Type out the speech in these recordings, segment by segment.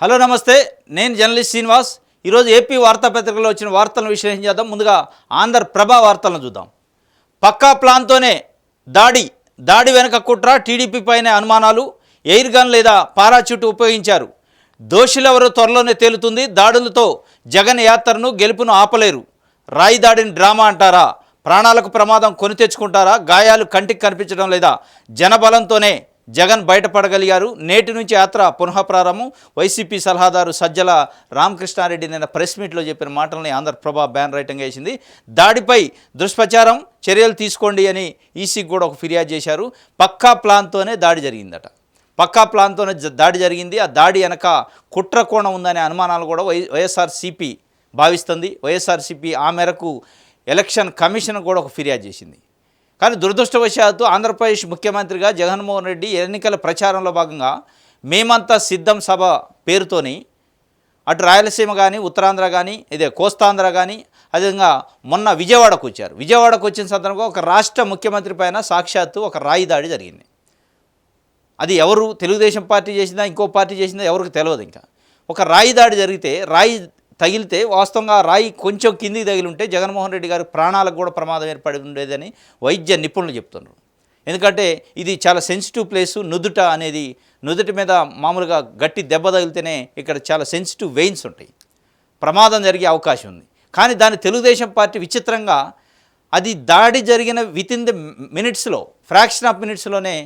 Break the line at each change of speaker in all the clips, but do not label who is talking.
Hello నమస్తే, నేను journalist Srinivas. ఈరోజు ఏపీ వార్తాపత్రికలో వచ్చిన వార్తలను విశ్లేషించేద్దాం. ముందుగా ఆంధ్రప్రభ వార్తలను చూద్దాం. పక్కా ప్లాన్తోనే దాడి వెనుక కుట్ర, టీడీపీ పైన అనుమానాలు, ఎయిర్ గన్ లేదా పారాచూట్ ఉపయోగించారు. దోషులెవరో త్వరలోనే తేలుతుంది. దాడులతో జగన్ యాత్రను గెలుపును ఆపలేరు. రాయి దాడిని డ్రామా అంటారా? ప్రాణాలకు ప్రమాదం కొని తెచ్చుకుంటారా? గాయాలు కంటికి కనిపించడం లేదా? జనబలంతోనే జగన్ బయటపడగలిగారు. నేటి నుంచి యాత్ర పునః ప్రారంభం. వైసీపీ సలహాదారు సజ్జల రామకృష్ణారెడ్డి నిన్న ప్రెస్ మీట్లో చెప్పిన మాటల్ని ఆంధ్రప్రభ బ్యాన్ రైటింగ్ వేసింది. దాడిపై దుష్ప్రచారం, చర్యలు తీసుకోండి అని ఈసీకి కూడా ఒక ఫిర్యాదు చేశారు. పక్కా ప్లాన్తోనే దాడి జరిగిందట. పక్కా ప్లాన్తోనే దాడి జరిగింది. ఆ దాడి వెనక కుట్ర కోణం ఉందనే అనుమానాలు కూడా వైఎస్ఆర్సీపీ భావిస్తుంది. వైఎస్ఆర్సీపీ ఆ మేరకు ఎలక్షన్ కమిషన్ కూడా ఒక ఫిర్యాదు చేసింది. కానీ దురదృష్టవశాత్తు ఆంధ్రప్రదేశ్ ముఖ్యమంత్రిగా జగన్మోహన్ రెడ్డి ఎన్నికల ప్రచారంలో భాగంగా మేమంతా సిద్ధం సభ పేరుతోని అటు రాయలసీమ కానీ, ఉత్తరాంధ్ర కానీ, ఇదే కోస్తాంధ్ర కానీ, అదేవిధంగా మొన్న విజయవాడకు వచ్చారు. విజయవాడకు వచ్చిన సందర్భంగా ఒక రాష్ట్ర ముఖ్యమంత్రి పైన సాక్షాత్తు ఒక రాయి దాడి జరిగింది. అది ఎవరు, తెలుగుదేశం పార్టీ చేసిందా, ఇంకో పార్టీ చేసిందా ఎవరికి తెలియదు. ఇంకా ఒక రాయి దాడి జరిగితే, రాయి తగిలితే వాస్తవంగా రాయి కొంచెం కిందికి తగిలి ఉంటే జగన్మోహన్ రెడ్డి గారి ప్రాణాలకు కూడా ప్రమాదం ఏర్పడి ఉండేదని వైద్య నిపుణులు చెప్తున్నారు. ఎందుకంటే ఇది చాలా సెన్సిటివ్ ప్లేసు. నుదుటి మీద మామూలుగా గట్టి దెబ్బ తగిలితేనే ఇక్కడ చాలా సెన్సిటివ్ వెయిన్స్ ఉంటాయి, ప్రమాదం జరిగే అవకాశం ఉంది. కానీ దాని తెలుగుదేశం పార్టీ విచిత్రంగా అది దాడి జరిగిన వితిన్ ది మినిట్స్లో, ఫ్రాక్షన్ ఆఫ్ మినిట్స్లోనే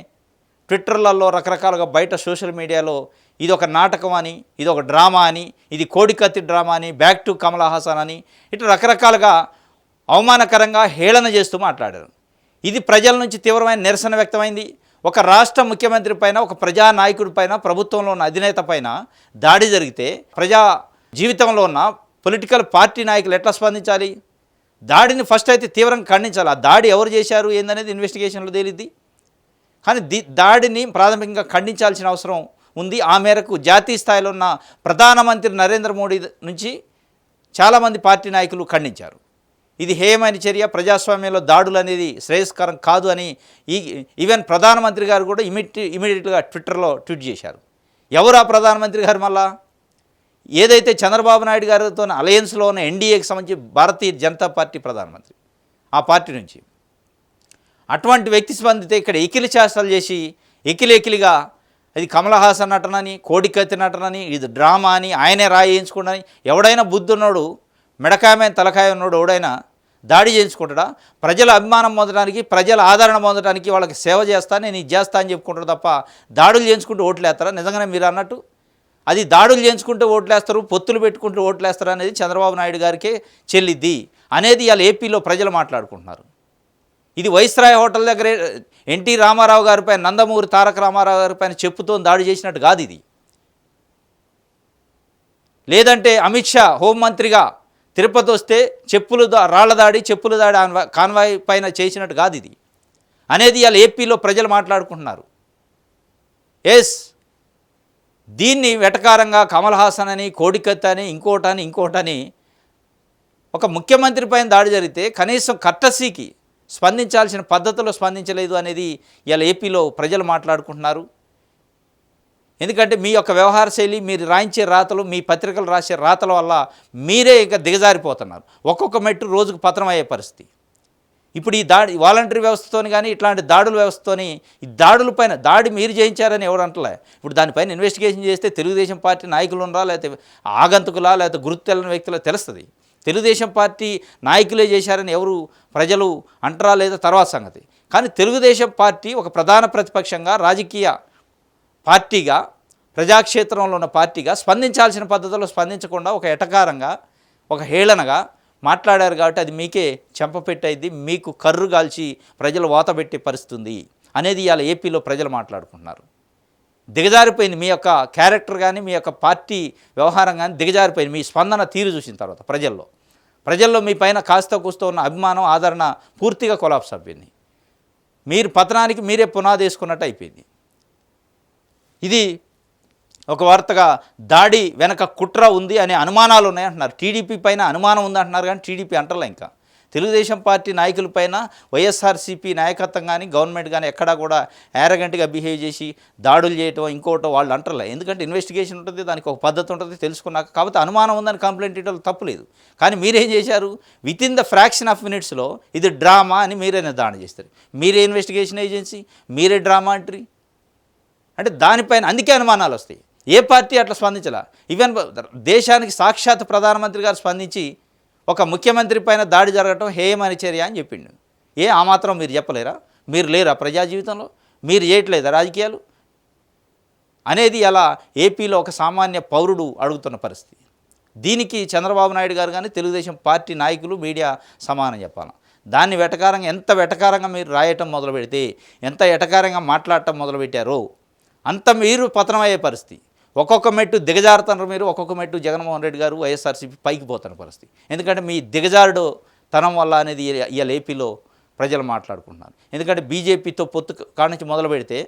ట్విట్టర్లలో రకరకాలుగా బయట సోషల్ మీడియాలో ఇది ఒక నాటకం అని, ఇది ఒక డ్రామా అని, ఇది కోడికత్తి డ్రామా అని, బ్యాక్ టు కమల్ హాసన్ అని, ఇట్లా రకరకాలుగా అవమానకరంగా హేళన చేస్తూ మాట్లాడారు. ఇది ప్రజల నుంచి తీవ్రమైన నిరసన వ్యక్తమైంది. ఒక రాష్ట్ర ముఖ్యమంత్రి పైన, ఒక ప్రజానాయకుడి పైన, ప్రభుత్వంలో ఉన్న అధినేత పైన దాడి జరిగితే ప్రజా జీవితంలో ఉన్న పొలిటికల్ పార్టీ నాయకులు ఎట్లా స్పందించాలి? దాడిని ఫస్ట్ అయితే తీవ్రంగా ఖండించాలి. ఆ దాడి ఎవరు చేశారు ఏందనేది ఇన్వెస్టిగేషన్లో తేలిద్ది. కానీ దాడిని ప్రాథమికంగా ఖండించాల్సిన అవసరం ఉంది. ఆ మేరకు జాతీయ స్థాయిలో ఉన్న ప్రధానమంత్రి నరేంద్ర మోడీ నుంచి చాలామంది పార్టీ నాయకులు ఖండించారు. ఇది హేయమైన చర్య, ప్రజాస్వామ్యంలో దాడులు అనేది శ్రేయస్కరం కాదు అని ఈవెన్ ప్రధానమంత్రి గారు కూడా ఇమీడియట్గా ట్విట్టర్లో ట్వీట్ చేశారు. ఎవరు ఆ ప్రధానమంత్రి గారు? మళ్ళా ఏదైతే చంద్రబాబు నాయుడు గారితో అలయన్స్లో ఉన్న ఎన్డీఏకి సంబంధించి భారతీయ జనతా పార్టీ ప్రధానమంత్రి, ఆ పార్టీ నుంచి అటువంటి వ్యక్తి స్పందితే ఇక్కడ ఎకిలి చేష్టలు చేసి ఎకిలిగా అది కమల్ హాసన్ నటనని, కోడికత్తి నటనని, ఇది డ్రామా అని, ఆయనే రాయి చేయించుకుంటాని, ఎవడైనా బుద్ధి ఉన్నాడు, మెడకాయమైన తలకాయ ఉన్నాడు ఎవడైనా దాడి చేయించుకుంటాడా? ప్రజల అభిమానం పొందడానికి, ప్రజల ఆదరణ పొందడానికి వాళ్ళకి సేవ చేస్తా, నేను ఇది చేస్తా అని చెప్పుకుంటారు తప్ప దాడులు చేయించుకుంటూ ఓట్లేస్తారా? నిజంగానే మీరు అన్నట్టు అది దాడులు చేయించుకుంటూ ఓట్లేస్తారు, పొత్తులు పెట్టుకుంటూ ఓట్లేస్తారు అనేది చంద్రబాబు నాయుడు గారికే చెల్లిద్ది అనేది ఇవాళ ఏపీలో ప్రజలు మాట్లాడుకుంటున్నారు. ఇది వైస్రాయ్ హోటల్ దగ్గర ఎన్టీ రామారావు గారిపైన, నందమూరి తారక రామారావు గారిపైన చెప్పుతో దాడి చేసినట్టు కాదు ఇది. లేదంటే అమిత్ షా హోంమంత్రిగా తిరుపతి వస్తే రాళ్ల దాడి, చెప్పుల దాడి కాన్వాయ్ పైన చేసినట్టు కాదు ఇది అనేది ఇవాళ ఏపీలో ప్రజలు మాట్లాడుకుంటున్నారు. దీన్ని వెటకారంగా కమల్ హాసన్ అని, కోడికత్తి అని, ఇంకోటని ఒక ముఖ్యమంత్రి పైన దాడి జరిగితే కనీసం కర్టసీకి స్పందించాల్సిన పద్ధతిలో స్పందించలేదు అనేది ఇలా ఏపీలో ప్రజలు మాట్లాడుకుంటున్నారు. ఎందుకంటే మీ యొక్క వ్యవహార శైలి, మీరు రాయించే రాతలు, మీ పత్రికలు రాసే రాతల వల్ల మీరే ఇక దిగజారిపోతున్నారు. ఒక్కొక్క మెట్టు రోజుకు పతనం అయ్యే పరిస్థితి. ఇప్పుడు ఈ దాడి వాలంటరీ వ్యవస్థతోని కానీ, ఇట్లాంటి దాడుల వ్యవస్థతోని, ఈ దాడులపైన దాడి మీరు చేయించారని ఎవరు అంటలే. ఇప్పుడు దానిపైన ఇన్వెస్టిగేషన్ చేస్తే తెలుగుదేశం పార్టీ నాయకులు ఉన్నారా, లేకపోతే ఆగంతుకులా, లేకపోతే గుర్తు తెలియని వ్యక్తులు తెలుస్తుంది. తెలుగుదేశం పార్టీ నాయకులే చేశారని ఎవరు ప్రజలు అంటారా లేదా తర్వాత సంగతి. కానీ తెలుగుదేశం పార్టీ ఒక ప్రధాన ప్రతిపక్షంగా, రాజకీయ పార్టీగా, ప్రజాక్షేత్రంలో ఉన్న పార్టీగా స్పందించాల్సిన పద్ధతిలో స్పందించకుండా ఒక ఎటకారంగా, ఒక హేళనగా మాట్లాడారు. కాబట్టి అది మీకే చెంపపెట్టయిద్ది, మీకు కర్రు కాల్చి ప్రజలు వాతబెట్టే పరిస్థితి అనేది ఇవాళ ఏపీలో ప్రజలు మాట్లాడుకుంటున్నారు. దిగజారిపోయింది మీ యొక్క క్యారెక్టర్ కానీ, మీ యొక్క పార్టీ వ్యవహారం కానీ దిగజారిపోయింది. మీ స్పందన తీరు చూసిన తర్వాత ప్రజల్లో మీ పైన కాస్త కూస్తో ఉన్న అభిమానం, ఆదరణ పూర్తిగా కొలాప్స్ అయిపోయింది. మీరు పతనానికి మీరే పునాది వేసుకున్నట్టు అయిపోయింది. ఇది ఒక వార్తగా దాడి వెనక కుట్ర ఉంది అనే అనుమానాలు ఉన్నాయంటున్నారు. టీడీపీ పైన అనుమానం ఉందంటున్నారు, కానీ టీడీపీ అంటలే. ఇంకా తెలుగుదేశం పార్టీ నాయకులపైన వైఎస్ఆర్సీపీ నాయకత్వం కానీ గవర్నమెంట్ కానీ ఎక్కడా కూడా యారగెంట్గా బిహేవ్ చేసి దాడులు చేయటం ఇంకోటో వాళ్ళు అంటారులే. ఎందుకంటే ఇన్వెస్టిగేషన్ ఉంటుంది, దానికి ఒక పద్ధతి ఉంటుంది తెలుసుకున్నాక. కాబట్టి అనుమానం ఉందని కంప్లైంట్ ఇవ్వడం తప్పులేదు. కానీ మీరేం చేశారు, with in the fraction of మినిట్స్లో ఇది డ్రామా అని మీరే నిర్ధారణ చేస్తారు. మీరే ఇన్వెస్టిగేషన్ ఏజెన్సీ, మీరే డ్రామా అంటారు. అంటే దానిపైన అందుకే అనుమానాలు వస్తాయి. ఏ పార్టీ అట్లా స్పందించాల? ఈవెన్ దేశానికి సాక్షాత్ ప్రధానమంత్రి గారు స్పందించి ఒక ముఖ్యమంత్రి పైన దాడి జరగటం హేయమని చర్య అని చెప్పిండు. ఆ మాత్రం మీరు చెప్పలేరా? మీరు లేరా ప్రజా జీవితంలో? మీరు చేయట్లేదా రాజకీయాలు అనేది అలా ఏపీలో ఒక సామాన్య పౌరుడు అడుగుతున్న పరిస్థితి. దీనికి చంద్రబాబు నాయుడు గారు కానీ తెలుగుదేశం పార్టీ నాయకులు మీడియా సమానం చెప్పాలి. దాన్ని వెటకారంగా ఎంత వెటకారంగా మీరు రాయటం మొదలు పెడితే, ఎంత వెటకారంగా మాట్లాడటం మొదలుపెట్టారో అంత మీరు పతనమయ్యే పరిస్థితి. ఒక్కొక్క మెట్టు దిగజారుతున్నారు మీరు. ఒక్కొక్క మెట్టు జగన్మోహన్ రెడ్డి గారు వైఎస్ఆర్సీపీ పైకి పోతున్న పరిస్థితి. ఎందుకంటే మీ దిగజారుడు తనం వల్ల అనేది ఇవాళ ఏపీలో ప్రజలు మాట్లాడుకుంటున్నారు. ఎందుకంటే బీజేపీతో పొత్తు కానించి మొదలు పెడితే,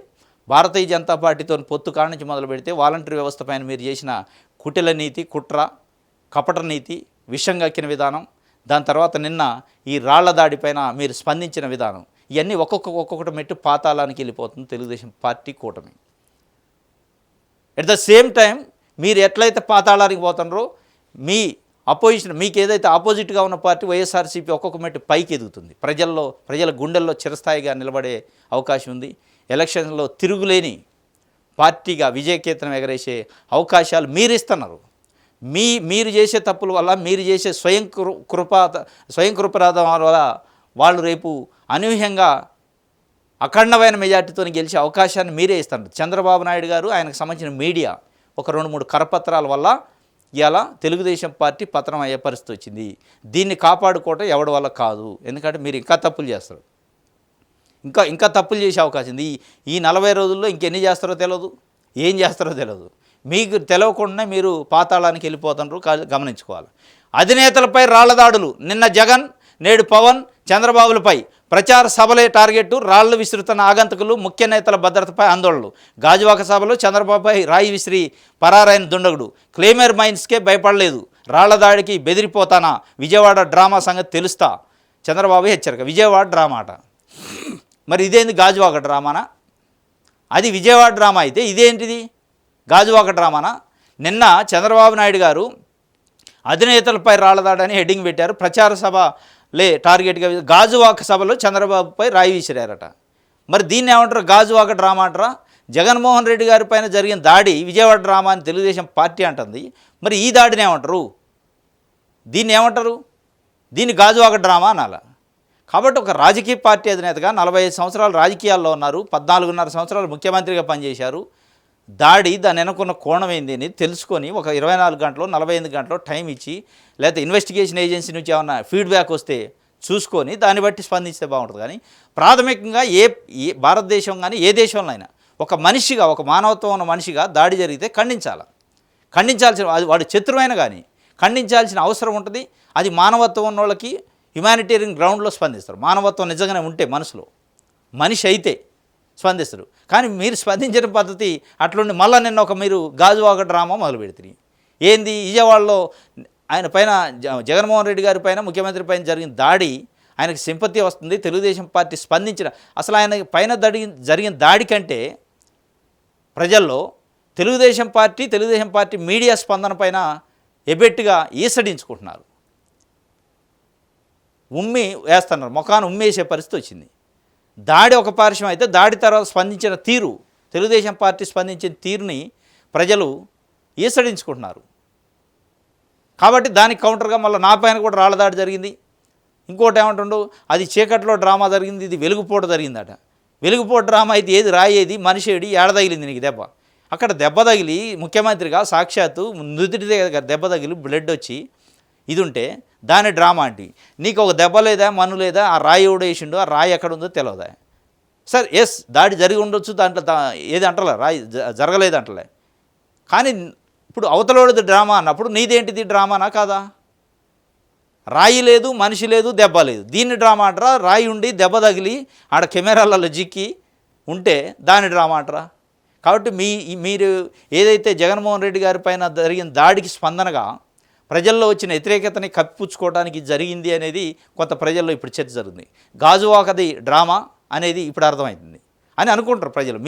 భారతీయ జనతా పార్టీతో పొత్తు కానించి మొదలు పెడితే వాలంటరీ వ్యవస్థ పైన మీరు చేసిన కుటిల నీతి, కుట్ర, కపట నీతి, విషం కక్కిన విధానం, దాని తర్వాత నిన్న ఈ రాళ్ల దాడిపైన మీరు స్పందించిన విధానం, ఇవన్నీ ఒక్కొక్కటి మెట్టు పాతాళానికి వెళ్ళిపోతుంది తెలుగుదేశం పార్టీ కూటమి. ఎట్ ద సేమ్ టైం మీరు ఎట్లయితే పాతాళానికి పోతున్నారో మీ అపోజిషన్, మీకు ఏదైతే ఆపోజిట్గా ఉన్న పార్టీ వైఎస్ఆర్సీపీ ఒక్కొక్క మెట్టు పైకి ఎదుగుతుంది. ప్రజల గుండెల్లో చిరస్థాయిగా నిలబడే అవకాశం ఉంది. ఎలక్షన్లో తిరుగులేని పార్టీగా విజయకేతనం ఎగరేసే అవకాశాలు మీరు ఇస్తున్నారు. మీరు చేసే తప్పుల వల్ల, మీరు చేసే స్వయం కృపరాధం వల్ల వాళ్ళు రేపు అనూహ్యంగా అఖండమైన మెజార్టీతో గెలిచే అవకాశాన్ని మీరే ఇస్తారు. చంద్రబాబు నాయుడు గారు, ఆయనకు సంబంధించిన మీడియా ఒక 2-3 కరపత్రాల వల్ల ఇవాళ తెలుగుదేశం పార్టీ పతనం అయ్యే పరిస్థితి వచ్చింది. దీన్ని కాపాడుకోవటం ఎవడి వల్ల కాదు. ఎందుకంటే మీరు ఇంకా తప్పులు చేస్తారు, ఇంకా తప్పులు చేసే అవకాశం ఉంది. ఈ 40 రోజుల్లో ఇంకెన్ని చేస్తారో తెలియదు, ఏం చేస్తారో తెలియదు. మీకు తెలియకుండా మీరు పాతాళానికి వెళ్ళిపోతున్నారు, గమనించుకోవాలి. అధినేతలపై రాళ్ల దాడులు. నిన్న జగన్, నేడు పవన్, చంద్రబాబులపై ప్రచార సభలే టార్గెట్. రాళ్లు విసురుతున్న ఆగంతకులు, ముఖ్య నేతల భద్రతపై ఆందోళనలు. గాజువాక సభలో చంద్రబాబుపై రాయి విసిరి పరారైన దుండగుడు. క్లెయిమర్ మైన్స్కే భయపడలేదు, రాళ్ల దాడికి బెదిరిపోతానా, విజయవాడ డ్రామా సంగతి తెలుస్తా, చంద్రబాబు హెచ్చరిక. విజయవాడ డ్రామా అట. మరి ఇదేంది గాజువాక డ్రామానా? అది విజయవాడ డ్రామా అయితే ఇదేంటిది గాజువాక డ్రామానా? నిన్న చంద్రబాబు నాయుడు గారు అధినేతలపై రాళ్లదాడని హెడ్డింగ్ పెట్టారు. ప్రచార సభలే టార్గెట్గా గాజువాక సభలో చంద్రబాబుపై రాయి విసిరారట. మరి దీన్ని ఏమంటారు? గాజువాక డ్రామా అంటారా? జగన్మోహన్ రెడ్డి గారి పైన జరిగిన దాడి విజయవాడ డ్రామా అని తెలుగుదేశం పార్టీ అంటుంది. మరి ఈ దాడిని ఏమంటారు? దీన్ని ఏమంటారు? దీన్ని గాజువాక డ్రామా అనాల. కాబట్టి ఒక రాజకీయ పార్టీ అధినేతగా 45 సంవత్సరాలు రాజకీయాల్లో ఉన్నారు, 14.5 సంవత్సరాలు ముఖ్యమంత్రిగా పనిచేశారు. దాన్ని వెనుకున్న కోణం ఏంది అని తెలుసుకొని ఒక 24 గంటలో 48 గంటలో టైం ఇచ్చి, లేకపోతే ఇన్వెస్టిగేషన్ ఏజెన్సీ నుంచి ఏమన్నా ఫీడ్బ్యాక్ వస్తే చూసుకొని దాన్ని బట్టి స్పందిస్తే బాగుంటుంది. కానీ ప్రాథమికంగా ఏ భారతదేశం కానీ ఏ దేశంలో అయినా ఒక మనిషిగా, ఒక మానవత్వం ఉన్న మనిషిగా దాడి జరిగితే ఖండించాల్సిన అది వాడు శత్రువైనా కానీ ఖండించాల్సిన అవసరం ఉంటుంది. అది మానవత్వం ఉన్న వాళ్ళకి హ్యుమానిటేరియన్ గ్రౌండ్లో స్పందిస్తారు. మానవత్వం నిజంగానే ఉంటే మనసులో మనిషి అయితే స్పందిస్తారు. కానీ మీరు స్పందించిన పద్ధతి అట్లుండి మళ్ళీ నిన్న మీరు గాజువాక డ్రామా మొదలు పెడుతుంది. ఏంది? విజయవాడలో ఆయన పైన జగన్మోహన్ రెడ్డి గారి పైన, ముఖ్యమంత్రి పైన జరిగిన దాడి ఆయనకు సింపతి వస్తుంది. తెలుగుదేశం పార్టీ స్పందించిన అసలు ఆయన పైన జరిగిన దాడి కంటే ప్రజల్లో తెలుగుదేశం పార్టీ మీడియా స్పందన పైన ఎబెట్టుగా ఈసడించుకుంటున్నారు, ఉమ్మి వేస్తున్నారు, ముఖాన్ని ఉమ్మేసే పరిస్థితి వచ్చింది. దాడి ఒక పార్శ్వం అయితే దాడి తర్వాత స్పందించిన తీరు, తెలుగుదేశం పార్టీ స్పందించిన తీరుని ప్రజలు ఈసడించుకుంటున్నారు. కాబట్టి దానికి కౌంటర్గా మళ్ళీ నా పైన కూడా రాళ్ల దాడి జరిగింది. ఇంకోటి ఏమంటుండు, అది చీకట్లో డ్రామా జరిగింది, ఇది వెలుగుపోటు జరిగిందట. వెలుగుపోటు డ్రామా అయితే ఏది రాయేది, మనిషి ఏడి, ఏడ తగిలింది నీకు దెబ్బ? అక్కడ దెబ్బ తగిలి ముఖ్యమంత్రిగా సాక్షాత్తు నుదుటి దెబ్బ తగిలి బ్లడ్ వచ్చి ఇది ఉంటే దాని డ్రామా అంటే నీకు ఒక దెబ్బ లేదా, మన్ను లేదా, ఆ రాయి ఎవడో వేసిండో, ఆ రాయి ఎక్కడ ఉందో తెలియదా? సార్ ఎస్ దాడి జరిగి ఉండొచ్చు, దాంట్లో ఏది అంటలే, రాయి జరగలేదు అంటలే. కానీ ఇప్పుడు అవతలోడిది డ్రామా అన్నప్పుడు నీదేంటిది డ్రామానా కాదా? రాయి లేదు, మనిషి లేదు, దెబ్బ లేదు, దీన్ని డ్రామా అంటారా? రాయి ఉండి దెబ్బ తగిలి ఆడ కెమెరాలలో జిక్కి ఉంటే దాని డ్రామా అంటారా? కాబట్టి మీరు ఏదైతే జగన్మోహన్ రెడ్డి గారి పైన జరిగిన దాడికి స్పందనగా ప్రజల్లో వచ్చిన వ్యతిరేకతని కప్పిపుచ్చుకోవడానికి జరిగింది అనేది కొంత ప్రజల్లో ఇప్పుడు చర్చ జరుగుతుంది. గాజువాకది డ్రామా అనేది ఇప్పుడు అర్థమవుతుంది అని అనుకుంటారు ప్రజలు.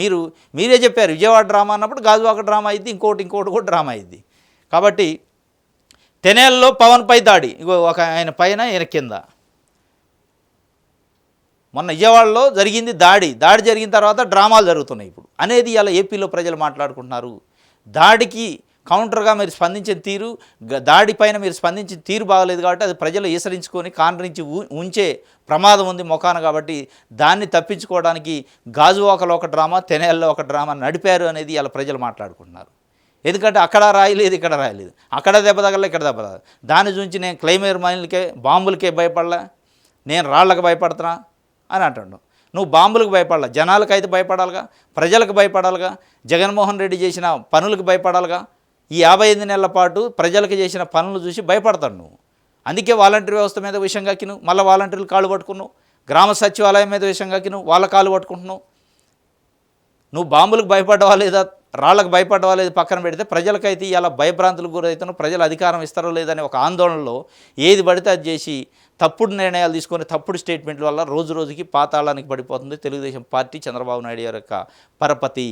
మీరే చెప్పారు విజయవాడ డ్రామా అన్నప్పుడు గాజువాక డ్రామా అయింది, ఇంకోటి కూడా డ్రామా అయింది. కాబట్టి తెనేల్లో పవన్పై దాడి, ఒక ఆయన పైన ఈయన కింద. మొన్న విజయవాడలో జరిగింది దాడి జరిగిన తర్వాత డ్రామాలు జరుగుతున్నాయి ఇప్పుడు అనేది ఇలా ఏపీలో ప్రజలు మాట్లాడుకుంటున్నారు. దాడికి కౌంటర్గా మీరు స్పందించిన తీరు, దాడిపైన మీరు స్పందించిన తీరు బాగలేదు కాబట్టి అది ప్రజలు ఈసరించుకొని కాండ్రించి ఉంచే ప్రమాదం ఉంది మొఖాన. కాబట్టి దాన్ని తప్పించుకోవడానికి గాజువాకలో ఒక డ్రామా, తెనేల్లో ఒక డ్రామా నడిపారు అనేది ఇలా ప్రజలు మాట్లాడుకుంటున్నారు. ఎందుకంటే అక్కడ రాయలేదు, ఇక్కడ రాయలేదు, అక్కడ దెబ్బ తగల, ఇక్కడ దెబ్బ తగల. దాని గురించి నేను క్లైమేర్ మైన్లకే బాంబులకే భయపడలే, నేను రాళ్లకు భయపడుతున్నా అని అంటాడు. నువ్వు బాంబులకు భయపడాల, జనాలకైతే భయపడాలిగా, ప్రజలకు భయపడాలిగా, జగన్మోహన్ రెడ్డి చేసిన పనులకు భయపడాలిగా. ఈ 55 నెలల పాటు ప్రజలకు చేసిన పనులు చూసి భయపడతాడు నువ్వు. అందుకే వాలంటీర్ వ్యవస్థ మీద విషయం కక్కిను, మళ్ళీ వాలంటీర్లు కాళ్ళు పట్టుకున్నావు. గ్రామ సచివాలయం మీద విషయం కక్కిను, వాళ్ళ కాళ్ళు పట్టుకుంటున్నావు. నువ్వు బాంబులకు భయపడ్డవా లేదా, రాళ్లకు భయపడ్డవా లేదు పక్కన పెడితే, ప్రజలకైతే ఇలా భయభ్రాంతులకు గురవుతున్నావు. ప్రజలు అధికారం ఇస్తారో లేదని ఒక ఆందోళనలో ఏది పడితే అది చేసి తప్పుడు నిర్ణయాలు తీసుకొని తప్పుడు స్టేట్మెంట్ల వల్ల రోజు రోజుకి పాతాళానికి పడిపోతుంది తెలుగుదేశం పార్టీ, చంద్రబాబు నాయుడు గారి యొక్క పరపతి.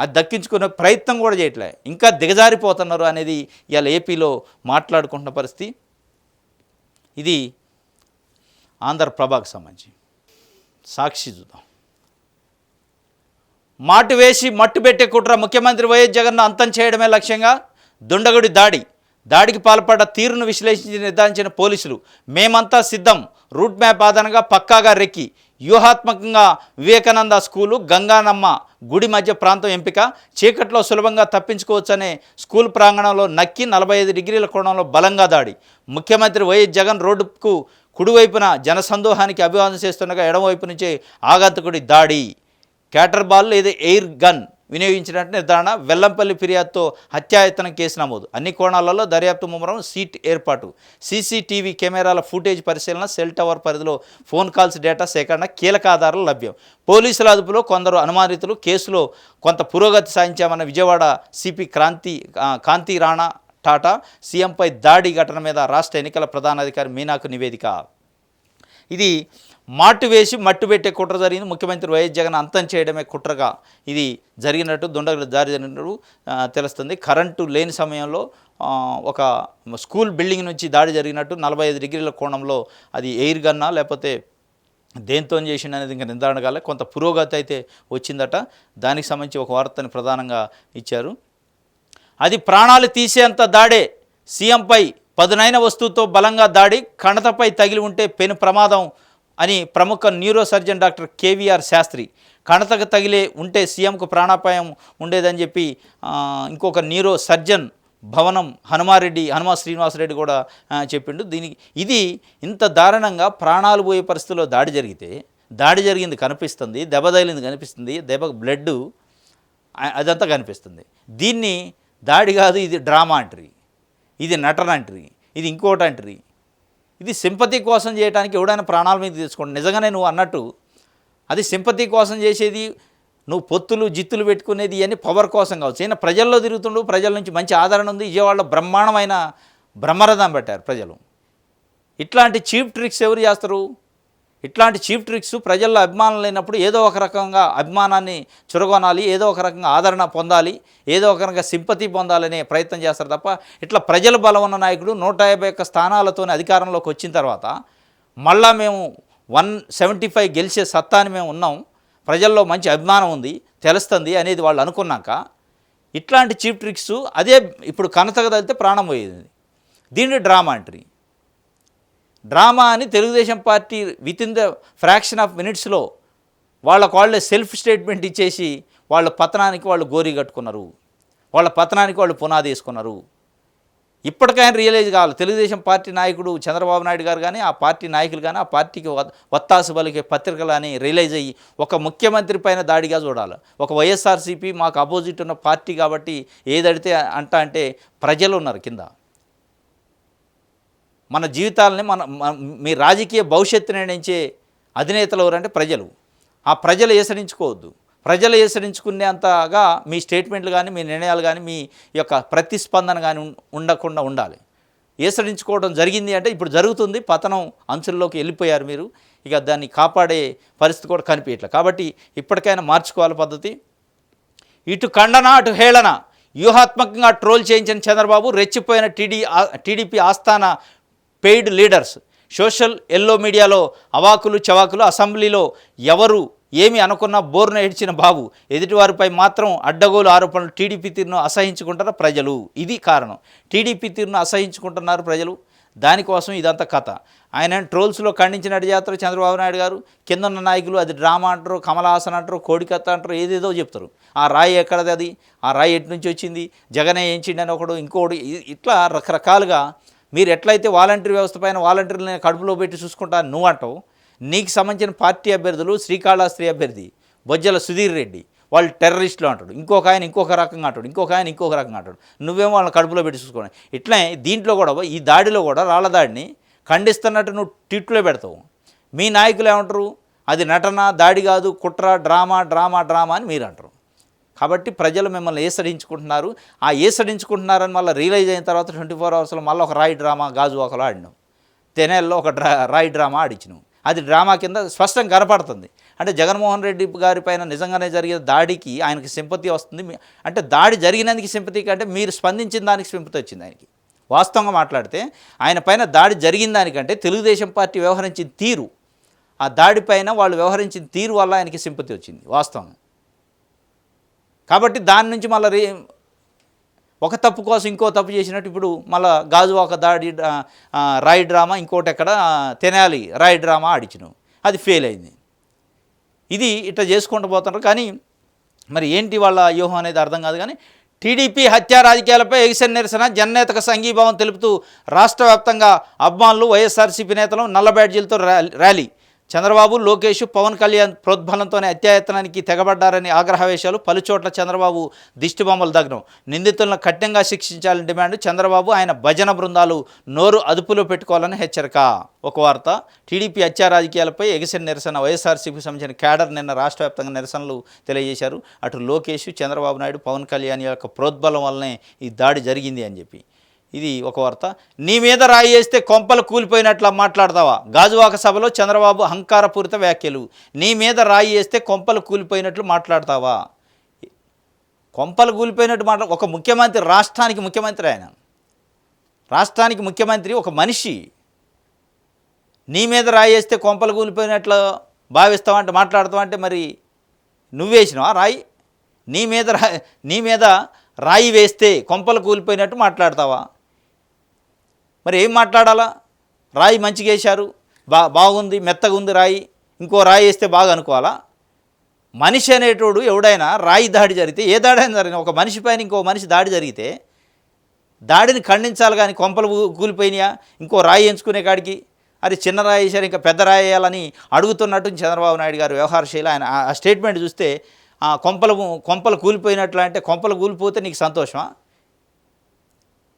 అది దక్కించుకునే ప్రయత్నం కూడా చేయట్లే, ఇంకా దిగజారిపోతున్నారు అనేది ఇవాళ ఏపీలో మాట్లాడుకుంటున్న పరిస్థితి. ఇది ఆంధ్రప్రభకు సంబంధించి. సాక్షి చూద్దాం. మాటు వేసి మట్టు పెట్టే కుట్ర, ముఖ్యమంత్రి వైఎస్ జగన్ను అంతం చేయడమే లక్ష్యంగా దుండగుడి దాడికి పాల్పడ్డ తీరును విశ్లేషించి నిర్ధారించిన పోలీసులు మేమంతా సిద్ధం, రూట్ మ్యాప్ ఆధారంగా పక్కాగా రెక్కి వ్యూహాత్మకంగా వివేకానంద స్కూలు, గంగానమ్మ గుడి మధ్య ప్రాంతం ఎంపిక, చీకట్లో సులభంగా తప్పించుకోవచ్చనే స్కూల్ ప్రాంగణంలో నక్కి 45 డిగ్రీల కోణంలో బలంగా దాడి. ముఖ్యమంత్రి వైఎస్ జగన్ రోడ్డుకు కుడివైపున జనసందోహానికి అభివాదం చేస్తుండగా ఎడమవైపు నుంచే ఆఘాతకుడి దాడి. క్యాటర్ బాల్ లేదా ఎయిర్ గన్ వినియోగించినట్టు నిర్ధారణ, వెల్లంపల్లి ఫిర్యాదుతో హత్యాయత్నం కేసు నమోదు. అన్ని కోణాలలో దర్యాప్తు ముమ్మరం, సీట్ ఏర్పాటు, సీసీటీవీ కెమెరాల ఫుటేజ్ పరిశీలన, సెల్ టవర్ పరిధిలో ఫోన్ కాల్స్ డేటా సేకరణ, కీలక ఆధారాలు లభ్యం. పోలీసుల అదుపులో కొందరు అనుమానితులు, కేసులో కొంత పురోగతి సాధించామన్న విజయవాడ సిపి కాంతి రాణా టాటా. సీఎంపై దాడి ఘటన మీద రాష్ట్ర ఎన్నికల ప్రధానాధికారి మీనాకు నివేదిక. ఇది మాటు వేసి మట్టు పెట్టే కుట్ర జరిగింది. ముఖ్యమంత్రి వైఎస్ జగన్ అంతం చేయడమే కుట్రగా ఇది జరిగినట్టు, దుండగులు దారి జరిగినట్టు తెలుస్తుంది. కరెంటు లేని సమయంలో ఒక స్కూల్ బిల్డింగ్ నుంచి దాడి జరిగినట్టు, 45 డిగ్రీల కోణంలో అది ఎయిర్ గన్నా లేకపోతే దేంతో చేసింది అనేది ఇంకా నిర్ధారణ కాలే. కొంత పురోగతి అయితే వచ్చిందట. దానికి సంబంధించి ఒక వార్తని ప్రధానంగా ఇచ్చారు. అది ప్రాణాలు తీసేంత దాడే, సీఎంపై పదునైన వస్తువుతో బలంగా దాడి, కణతపై తగిలి ఉంటే పెను ప్రమాదం అని ప్రముఖ neuro surgeon doctor KVR Sastry. కణతకు తగిలే ఉంటే సీఎంకు ప్రాణాపాయం ఉండేదని చెప్పి ఇంకొక న్యూరో సర్జన్ భవనం హనుమా శ్రీనివాసరెడ్డి కూడా చెప్పిండు. ఇది ఇంత దారుణంగా ప్రాణాలు పోయే పరిస్థితుల్లో దాడి జరిగింది కనిపిస్తుంది, దెబ్బ తగిలింది కనిపిస్తుంది, దెబ్బకు బ్లడ్ అదంతా కనిపిస్తుంది. దీన్ని దాడి కాదు, ఇది డ్రామా అంటారు, ఇది నటన అంటారు, ఇది ఇంకోటి అంటారు. ఇది సింపతి కోసం చేయడానికి ఎవడైనా ప్రాణాల మీద తీసుకోండి. నిజంగానే నువ్వు అన్నట్టు అది సింపతి కోసం చేసేది, నువ్వు పొత్తులు జిత్తులు పెట్టుకునేది ఇవన్నీ పవర్ కోసం కావచ్చు. అయినా ప్రజల్లో తిరుగుతుండు, ప్రజల నుంచి మంచి ఆదరణ ఉంది. విజయవాడలో బ్రహ్మాండమైన బ్రహ్మరథం పెట్టారు ప్రజలు. ఇట్లాంటి చీప్ ట్రిక్స్ ఎవరు చేస్తారు? ఇట్లాంటి చీప్ ట్రిక్స్ ప్రజల్లో అభిమానం లేనప్పుడు ఏదో ఒక రకంగా అభిమానాన్ని చురగొనాలి, ఏదో ఒక రకంగా ఆదరణ పొందాలి, ఏదో ఒక రకంగా సింపతి పొందాలనే ప్రయత్నం చేస్తారు తప్ప, ఇట్లా ప్రజల బలం ఉన్న నాయకుడు 151 స్థానాలతో అధికారంలోకి వచ్చిన తర్వాత మళ్ళా మేము 175 గెలిచే సత్తాని మేము ఉన్నాం, ప్రజల్లో మంచి అభిమానం ఉంది, తెలుస్తుంది అనేది వాళ్ళు అనుకున్నాక ఇట్లాంటి చీప్ ట్రిక్స్ అదే ఇప్పుడు కనతగదలితే ప్రాణం పోయేది. దీన్ని డ్రామా అంటారు. డ్రామా అని Telugu Desam party within the fraction of మినిట్స్లో వాళ్ళే సెల్ఫ్ స్టేట్మెంట్ ఇచ్చేసి వాళ్ళ పతనానికి వాళ్ళు గోరీ కట్టుకున్నారు, వాళ్ళ పతనానికి వాళ్ళు పునాది వేసుకున్నారు. ఇప్పటికైనా రియలైజ్ కావాలి తెలుగుదేశం పార్టీ నాయకుడు చంద్రబాబు నాయుడు గారు కానీ, ఆ పార్టీ నాయకులు కానీ, ఆ పార్టీకి వత్తాసు పలికే పత్రికలు అని రియలైజ్ అయ్యి ఒక ముఖ్యమంత్రి పైన దాడిగా చూడాలి. ఒక వైఎస్ఆర్సీపీ మాకు అపోజిట్ ఉన్న పార్టీ కాబట్టి ఏదడితే అంటే ప్రజలు ఉన్నారు కింద. మన జీవితాలని మీ రాజకీయ భవిష్యత్తు నిర్ణయించే అధినేతలు ఎవరంటే ప్రజలు. ఆ ప్రజలు ఏసరించుకోవద్దు. ప్రజలు ఏసరించుకునేంతగా మీ స్టేట్మెంట్లు కానీ మీ నిర్ణయాలు కానీ మీ యొక్క ప్రతిస్పందన కానీ ఉండకుండా ఉండాలి. ఏసరించుకోవడం జరిగింది అంటే ఇప్పుడు జరుగుతుంది, పతనం అంచుల్లోకి వెళ్ళిపోయారు మీరు, ఇక దాన్ని కాపాడే పరిస్థితి కూడా కనిపించట్లేదు. కాబట్టి ఇప్పటికైనా మార్చుకోవాలి పద్ధతి. ఇటు ఖండన అటు హేళన, వ్యూహాత్మకంగా ట్రోల్ చేయించిన చంద్రబాబు, రెచ్చిపోయిన టీడీపీ ఆస్థాన పెయిడ్ లీడర్స్, సోషల్ ఎల్లో మీడియాలో అవాకులు చవాకులు, అసెంబ్లీలో ఎవరు ఏమి అనుకున్నా బోర్న ఏడ్చిన బాబు, ఎదుటివారిపై మాత్రం అడ్డగోలు ఆరోపణలు. టీడీపీ తీరును అసహించుకుంటారు ప్రజలు, ఇది కారణం. టీడీపీ తీరును అసహించుకుంటున్నారు ప్రజలు, దానికోసం ఇదంతా కథ. ఆయన ట్రోల్స్లో ఖండించినట్టు చేస్తారు చంద్రబాబు నాయుడు గారు, కింద ఉన్న నాయకులు అది డ్రామా అంటారు, కమలహాసన్ అంటారు, కోడికత్త అంటారు, ఏదేదో చెప్తారు. ఆ రాయి ఎక్కడది, అది ఆ రాయి ఎటు నుంచి వచ్చింది, జగనే ఏంచిండని ఒకడు ఇంకోటి, ఇట్లా రకరకాలుగా. మీరు ఎట్లయితే వాలంటీర్ వ్యవస్థ పైన వాలంటీర్లని కడుపులో పెట్టి చూసుకుంటా నువ్వు అంటావు, నీకు సంబంధించిన పార్టీ అభ్యర్థులు శ్రీకాళహస్తి అభ్యర్థి బొజ్జల సుధీర్ రెడ్డి వాళ్ళు టెర్రరిస్టులు అంటాడు, ఇంకొక ఆయన ఇంకొక రకంగా అంటాడు, ఇంకొక ఆయన ఇంకొక రకంగా అంటాడు, నువ్వేమో వాళ్ళని కడుపులో పెట్టి చూసుకోండి. ఇట్లనే దీంట్లో కూడా ఈ దాడిలో కూడా రాళ్ల దాడిని ఖండిస్తున్నట్టు నువ్వు ట్వీట్లో పెడతావు. మీ నాయకులు ఏమంటారు, అది నటన, దాడి కాదు, కుట్ర, డ్రామా డ్రామా డ్రామా అని మీరు అంటారు. కాబట్టి ప్రజలు మిమ్మల్ని ఏసడించుకుంటున్నారు. ఆ ఏసడించుకుంటున్నారని మళ్ళీ రియలైజ్ అయిన తర్వాత 24 అవర్స్లో మళ్ళీ ఒక రాయి డ్రామా గాజువాకలో ఆడినావు, తెనేల్లో ఒక రాయి డ్రామా ఆడిచ్చినావు. అది డ్రామా కింద స్పష్టంగా కనపడుతుంది. అంటే జగన్మోహన్ రెడ్డి గారి పైన నిజంగానే జరిగిన దాడికి ఆయనకి సింపతి వస్తుంది. అంటే దాడి జరిగినందుకు సింపతి కంటే మీరు స్పందించిన దానికి సింపతి వచ్చింది ఆయనకి. వాస్తవంగా మాట్లాడితే ఆయన పైన దాడి జరిగిన దానికంటే తెలుగుదేశం పార్టీ వ్యవహరించిన తీరు, ఆ దాడిపైన వాళ్ళు వ్యవహరించిన తీరు వల్ల ఆయనకి సింపతి వచ్చింది వాస్తవంగా. కాబట్టి దాని నుంచి మళ్ళీ ఒక తప్పు కోసం ఇంకో తప్పు చేసినట్టు ఇప్పుడు మళ్ళీ గాజువాక దాడి రాయి డ్రామా, ఇంకోటి ఎక్కడ తెనాలి రాయి డ్రామా ఆడిచిను, అది ఫెయిల్ అయింది. ఇది ఇట్లా చేసుకుంటూ పోతున్నారు. కానీ మరి ఏంటి వాళ్ళ వ్యూహం అనేది అర్థం కాదు. కానీ టీడీపీ హత్యా రాజకీయాలపై ఎగిసిన నిరసన, జననేతకు సంఘీభావం తెలుపుతూ రాష్ట్ర వ్యాప్తంగా అభిమానులు, వైఎస్ఆర్సీపీ నేతలు నల్ల బ్యాడ్జీలతో ర్యాలీ. చంద్రబాబు, లోకేష్, పవన్ కళ్యాణ్ ప్రోద్బలంతోనే హత్యాయత్నానికి తెగబడ్డారని ఆగ్రహవేశాలు. పలుచోట్ల చంద్రబాబు దిష్టిబొమ్మలు దగ్నం. నిందితులను కఠినంగా శిక్షించాలని డిమాండ్. చంద్రబాబు, ఆయన భజన బృందాలు నోరు అదుపులో పెట్టుకోవాలని హెచ్చరిక. ఒక వార్త, టీడీపీ హత్యా రాజకీయాలపై ఎగిసిన నిరసన. వైఎస్ఆర్సీపీకి సంబంధించిన క్యాడర్ నిన్న రాష్ట్ర వ్యాప్తంగా నిరసనలు తెలియజేశారు. అటు లోకేష్, చంద్రబాబు నాయుడు, పవన్ కళ్యాణ్ యొక్క ప్రోద్బలం వల్లనే ఈ దాడి జరిగింది అని చెప్పి ఇది ఒక వార్త. నీ మీద రాయి వేస్తే కొంపలు కూలిపోయినట్లు మాట్లాడతావా? గాజువాక సభలో చంద్రబాబు అహంకారపూరిత వ్యాఖ్యలు. నీ మీద రాయి వేస్తే కొంపలు కూలిపోయినట్లు మాట్లాడతావా? కొంపలు కూలిపోయినట్టు ఒక ముఖ్యమంత్రి, రాష్ట్రానికి ముఖ్యమంత్రి, ఆయన రాష్ట్రానికి ముఖ్యమంత్రి, ఒక మనిషి నీ మీద రాయి వేస్తే కొంపలు కూలిపోయినట్లు భావిస్తావంటే మాట్లాడతావంటే మరి నువ్వేసినావా రాయి? నీ మీద రాయి వేస్తే కొంపలు కూలిపోయినట్టు మాట్లాడతావా? మరి ఏం మాట్లాడాలా? రాయి మంచిగా వేశారు, బాగుంది, మెత్తగా ఉంది రాయి, ఇంకో రాయి వేస్తే బాగా అనుకోవాలా? మనిషి అనేటోడు ఎవడైనా రాయి దాడి జరిగితే, ఏ దాడి అయినా జరిగిన ఒక మనిషి పైన ఇంకో మనిషి దాడి జరిగితే దాడిని ఖండించాలి. కానీ కొంపలు కూలిపోయినాయా, ఇంకో రాయి ఎంచుకునే కాడికి అది చిన్న రాయి వేశారు ఇంకా పెద్ద రాయి వేయాలని అడుగుతున్నట్టు చంద్రబాబు నాయుడు గారు వ్యవహారశైలి. ఆయన ఆ స్టేట్మెంట్ చూస్తే కొంపలు కూలిపోయినట్లు అంటే కొంపలు కూలిపోతే నీకు సంతోషమా?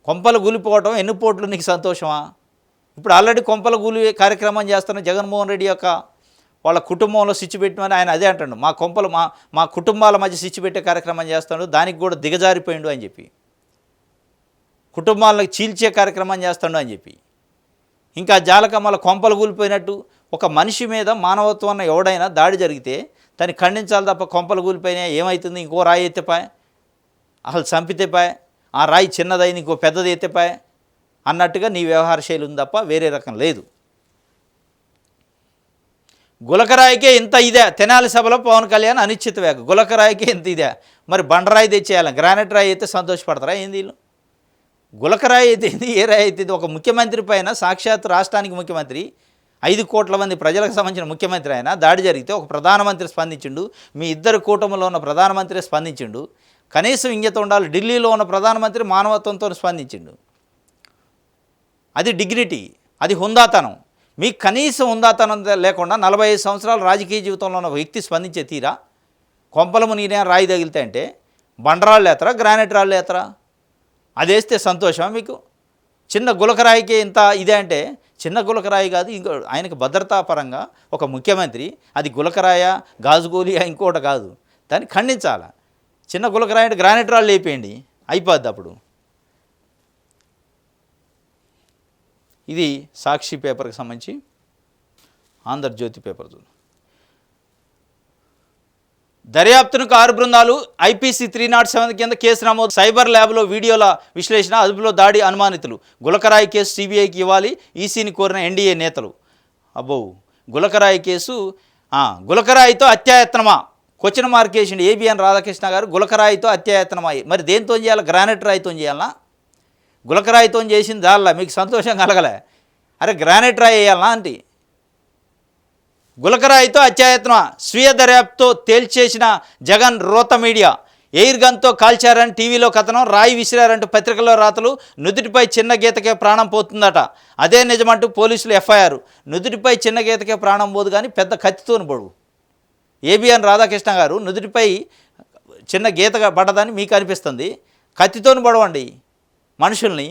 కొంపలు కూలిపోవటం ఎన్ని పోట్లు నీకు సంతోషమా? ఇప్పుడు ఆల్రెడీ కొంపలు కూలి కార్యక్రమం చేస్తున్న జగన్మోహన్ రెడ్డి యొక్క వాళ్ళ కుటుంబంలో స్విచ్ పెట్టమని ఆయన అదే అంటాడు, మా కొంపలు మా కుటుంబాల మధ్య స్విచ్ పెట్టే కార్యక్రమం చేస్తాడు, దానికి కూడా దిగజారిపోయిండు అని చెప్పి, కుటుంబాలకు చీల్చే కార్యక్రమం చేస్తాడు అని చెప్పి. ఇంకా జాలకమ్మల కొంపలు కూలిపోయినట్టు ఒక మనిషి మీద మానవత్వం ఎవడైనా దాడి జరిగితే దాన్ని ఖండించాలి తప్ప కొంపలు కూలిపోయినా ఏమవుతుంది, ఇంకో రాయి ఎత్తిపాయ్, అసలు చంపితేపాయ్, ఆ రాయి చిన్నదైంది ఇంకో పెద్దది ఎత్తిపాయ్ అన్నట్టుగా నీ వ్యవహార శైలి ఉంది తప్ప వేరే రకం లేదు. గులకరాయికే ఇంత ఇదే, తెనాలి సభలో పవన్ కళ్యాణ్ అనిశ్చిత వేగ. గులకరాయికే ఇంత ఇదే, మరి బండరాయి తెచ్చేయాలి, గ్రానైట్ రాయి అయితే సంతోషపడతారా ఏంది వీళ్ళు? గులకరాయి అయితే ఏ రాయి అయితే ఒక ముఖ్యమంత్రి పైన, సాక్షాత్ రాష్ట్రానికి ముఖ్యమంత్రి, 5 కోట్ల మంది ప్రజలకు సంబంధించిన ముఖ్యమంత్రి అయినా దాడి జరిగితే ఒక ప్రధానమంత్రి స్పందించిండు, మీ ఇద్దరు కూటమిలో ఉన్న ప్రధానమంత్రి స్పందించిండు, కనీసం ఇంగిత ఉండాలి, ఢిల్లీలో ఉన్న ప్రధానమంత్రి మానవత్వంతో స్పందించిండు. అది డిగ్నిటీ, అది హుందాతనం. మీకు కనీసం హుందాతనం లేకుండా 45 సంవత్సరాల రాజకీయ జీవితంలో ఉన్న వ్యక్తి స్పందించే తీరా? కొంపలము నేనే రాయి తగిలితే అంటే బండరాళ్ళు ఎత్తరా, గ్రానైట్ రాళ్ళు ఎత్తరా? అది వేస్తే సంతోషమా మీకు? చిన్న గులకరాయికి ఇంత ఇదే అంటే చిన్న గులకరాయి కాదు, ఇంకో ఆయనకు భద్రతాపరంగా ఒక ముఖ్యమంత్రి, అది గులకరాయ, గాజుగోలియా, ఇంకోటి కాదు, దాన్ని ఖండించాలి. చిన్న గులకరాయి అంటే గ్రానైట్ రాళ్ళు లేపేయండి, అయిపోద్ది అప్పుడు. ఇది సాక్షి పేపర్కి సంబంధించి. ఆంధ్రజ్యోతి పేపర్ చూడు. దర్యాప్తునకు 6 బృందాలు, ఐపీసీ 307 కింద కేసు నమోదు. సైబర్ ల్యాబ్లో వీడియోల విశ్లేషణ, అదుపులో దాడి అనుమానితులు. గులకరాయి కేసు సిబిఐకి ఇవ్వాలి, ఈసీని కోరిన ఎన్డీఏ నేతలు. అబ్బో, గులకరాయి కేసు. గులకరాయితో అత్యాయత్నమా? క్వశ్చన్ మార్క్ వేసిండు ఏబిఎన్ రాధాకృష్ణ గారు. గులకరాయితో అత్యాయత్నమా? మరి దేంతో చేయాలి? గ్రానైట్ రాయితో చేయాలనా? గులకరాయితో చేసింది దాల్లా మీకు సంతోషం కలగలే, అరే గ్రానైట్ రాయి వేయాలనా అంటే? గులకరాయితో అత్యాయత్నం, స్వీయ దర్యాప్తుతో తేల్చేసిన జగన్. రోత మీడియా. ఎయిర్ గన్తో కాల్చారని టీవీలో కథనం, రాయి విసిరారంటూ పత్రికల్లో రాతలు. నుదుటిపై చిన్న గీతకే ప్రాణం పోతుందట, అదే నిజమంటూ పోలీసులు ఎఫ్ఐఆర్. నుదుటిపై చిన్న గీతకే ప్రాణం పోదు కానీ పెద్ద కత్తితోని పొడుగు. ఏబిఎన్ రాధాకృష్ణ గారు నుదుటిపై చిన్న గీతగా పడ్డదని మీకు అనిపిస్తుంది, కత్తితోని పడవండి మనుషుల్ని.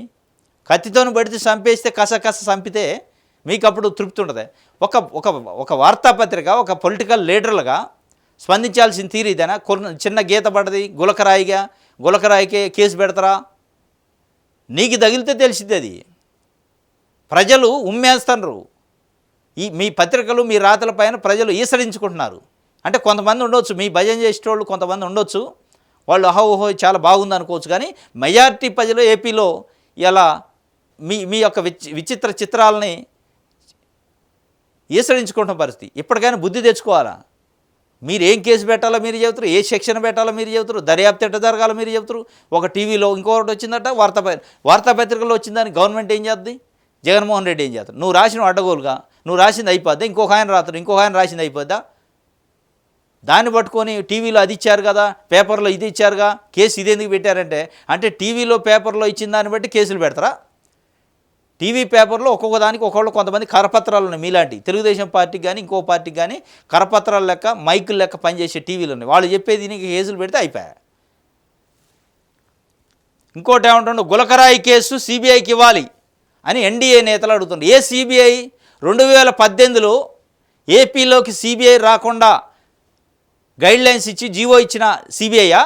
కత్తితోని పడితే చంపేస్తే కస చంపితే మీకు అప్పుడు తృప్తి ఉంటుంది. ఒక ఒక ఒక వార్తాపత్రిక, ఒక పొలిటికల్ లీడర్లుగా స్పందించాల్సిన తీరు ఇదేనా? చిన్న గీత పడ్డది గులకరాయిగా, గులకరాయికే కేసు పెడతారా? నీకు తగిలితే తెలిసింది. అది ప్రజలు ఉమ్మేస్తున్నారు. మీ పత్రికలు, మీ రాతల పైన ప్రజలు ఈసడించుకుంటున్నారు. అంటే కొంతమంది ఉండొచ్చు, మీ భజన చేసేటోళ్ళు కొంతమంది ఉండొచ్చు, వాళ్ళు ఓహో చాలా బాగుంది అనుకోవచ్చు. కానీ మెజారిటీ ప్రజలు ఏపీలో ఇలా మీ యొక్క విచిత్ర చిత్రాలని ఈసడించుకుంటున్న పరిస్థితి. ఇప్పటికైనా బుద్ధి తెచ్చుకోవాలా? మీరు ఏం కేసు పెట్టాలో మీరు చెబుతారు, ఏ సెక్షన్ పెట్టాలో మీరు చెబుతారు, దర్యాప్తు ఎట్ట జరగాలో మీరు చెబుతారు. ఒక టీవీలో ఇంకొకటి వచ్చిందట, వార్తాపత్రికలో వచ్చిందని గవర్నమెంట్ ఏం చేద్ది? జగన్మోహన్ రెడ్డి ఏం చేస్తాడు? నువ్వు రాసిన అడ్డగోలుగా నువ్వు రాసింది అయిపోద్దా? ఇంకొక ఆయన రాత్రు ఇంకొక ఆయన రాసింది అయిపోద్దా? దాన్ని పట్టుకొని టీవీలో అది ఇచ్చారు కదా, పేపర్లో ఇది ఇచ్చారుగా, కేసు ఇది ఎందుకు పెట్టారంటే, అంటే టీవీలో పేపర్లో ఇచ్చిన దాన్ని బట్టి కేసులు పెడతారా? టీవీ పేపర్లో ఒక్కొక్క దానికి కొంతమంది కరపత్రాలు ఉన్నాయి మీలాంటి. తెలుగుదేశం పార్టీకి కానీ ఇంకో పార్టీకి కానీ కరపత్రాల లెక్క, మైకుల లెక్క పనిచేసే టీవీలు ఉన్నాయి. వాళ్ళు చెప్పేది దీనికి కేసులు పెడితే అయిపోయాయి. ఇంకోటి ఏమంటుండే, గులకరాయి కేసు సిబిఐకి ఇవ్వాలి అని ఎన్డీఏ నేతలు అడుగుతుండ్రు. ఏ సిబిఐ? 2018లో ఏపీలోకి సిబిఐ రాకుండా గైడ్లైన్స్ ఇచ్చి జీవో ఇచ్చిన సిబిఐయా,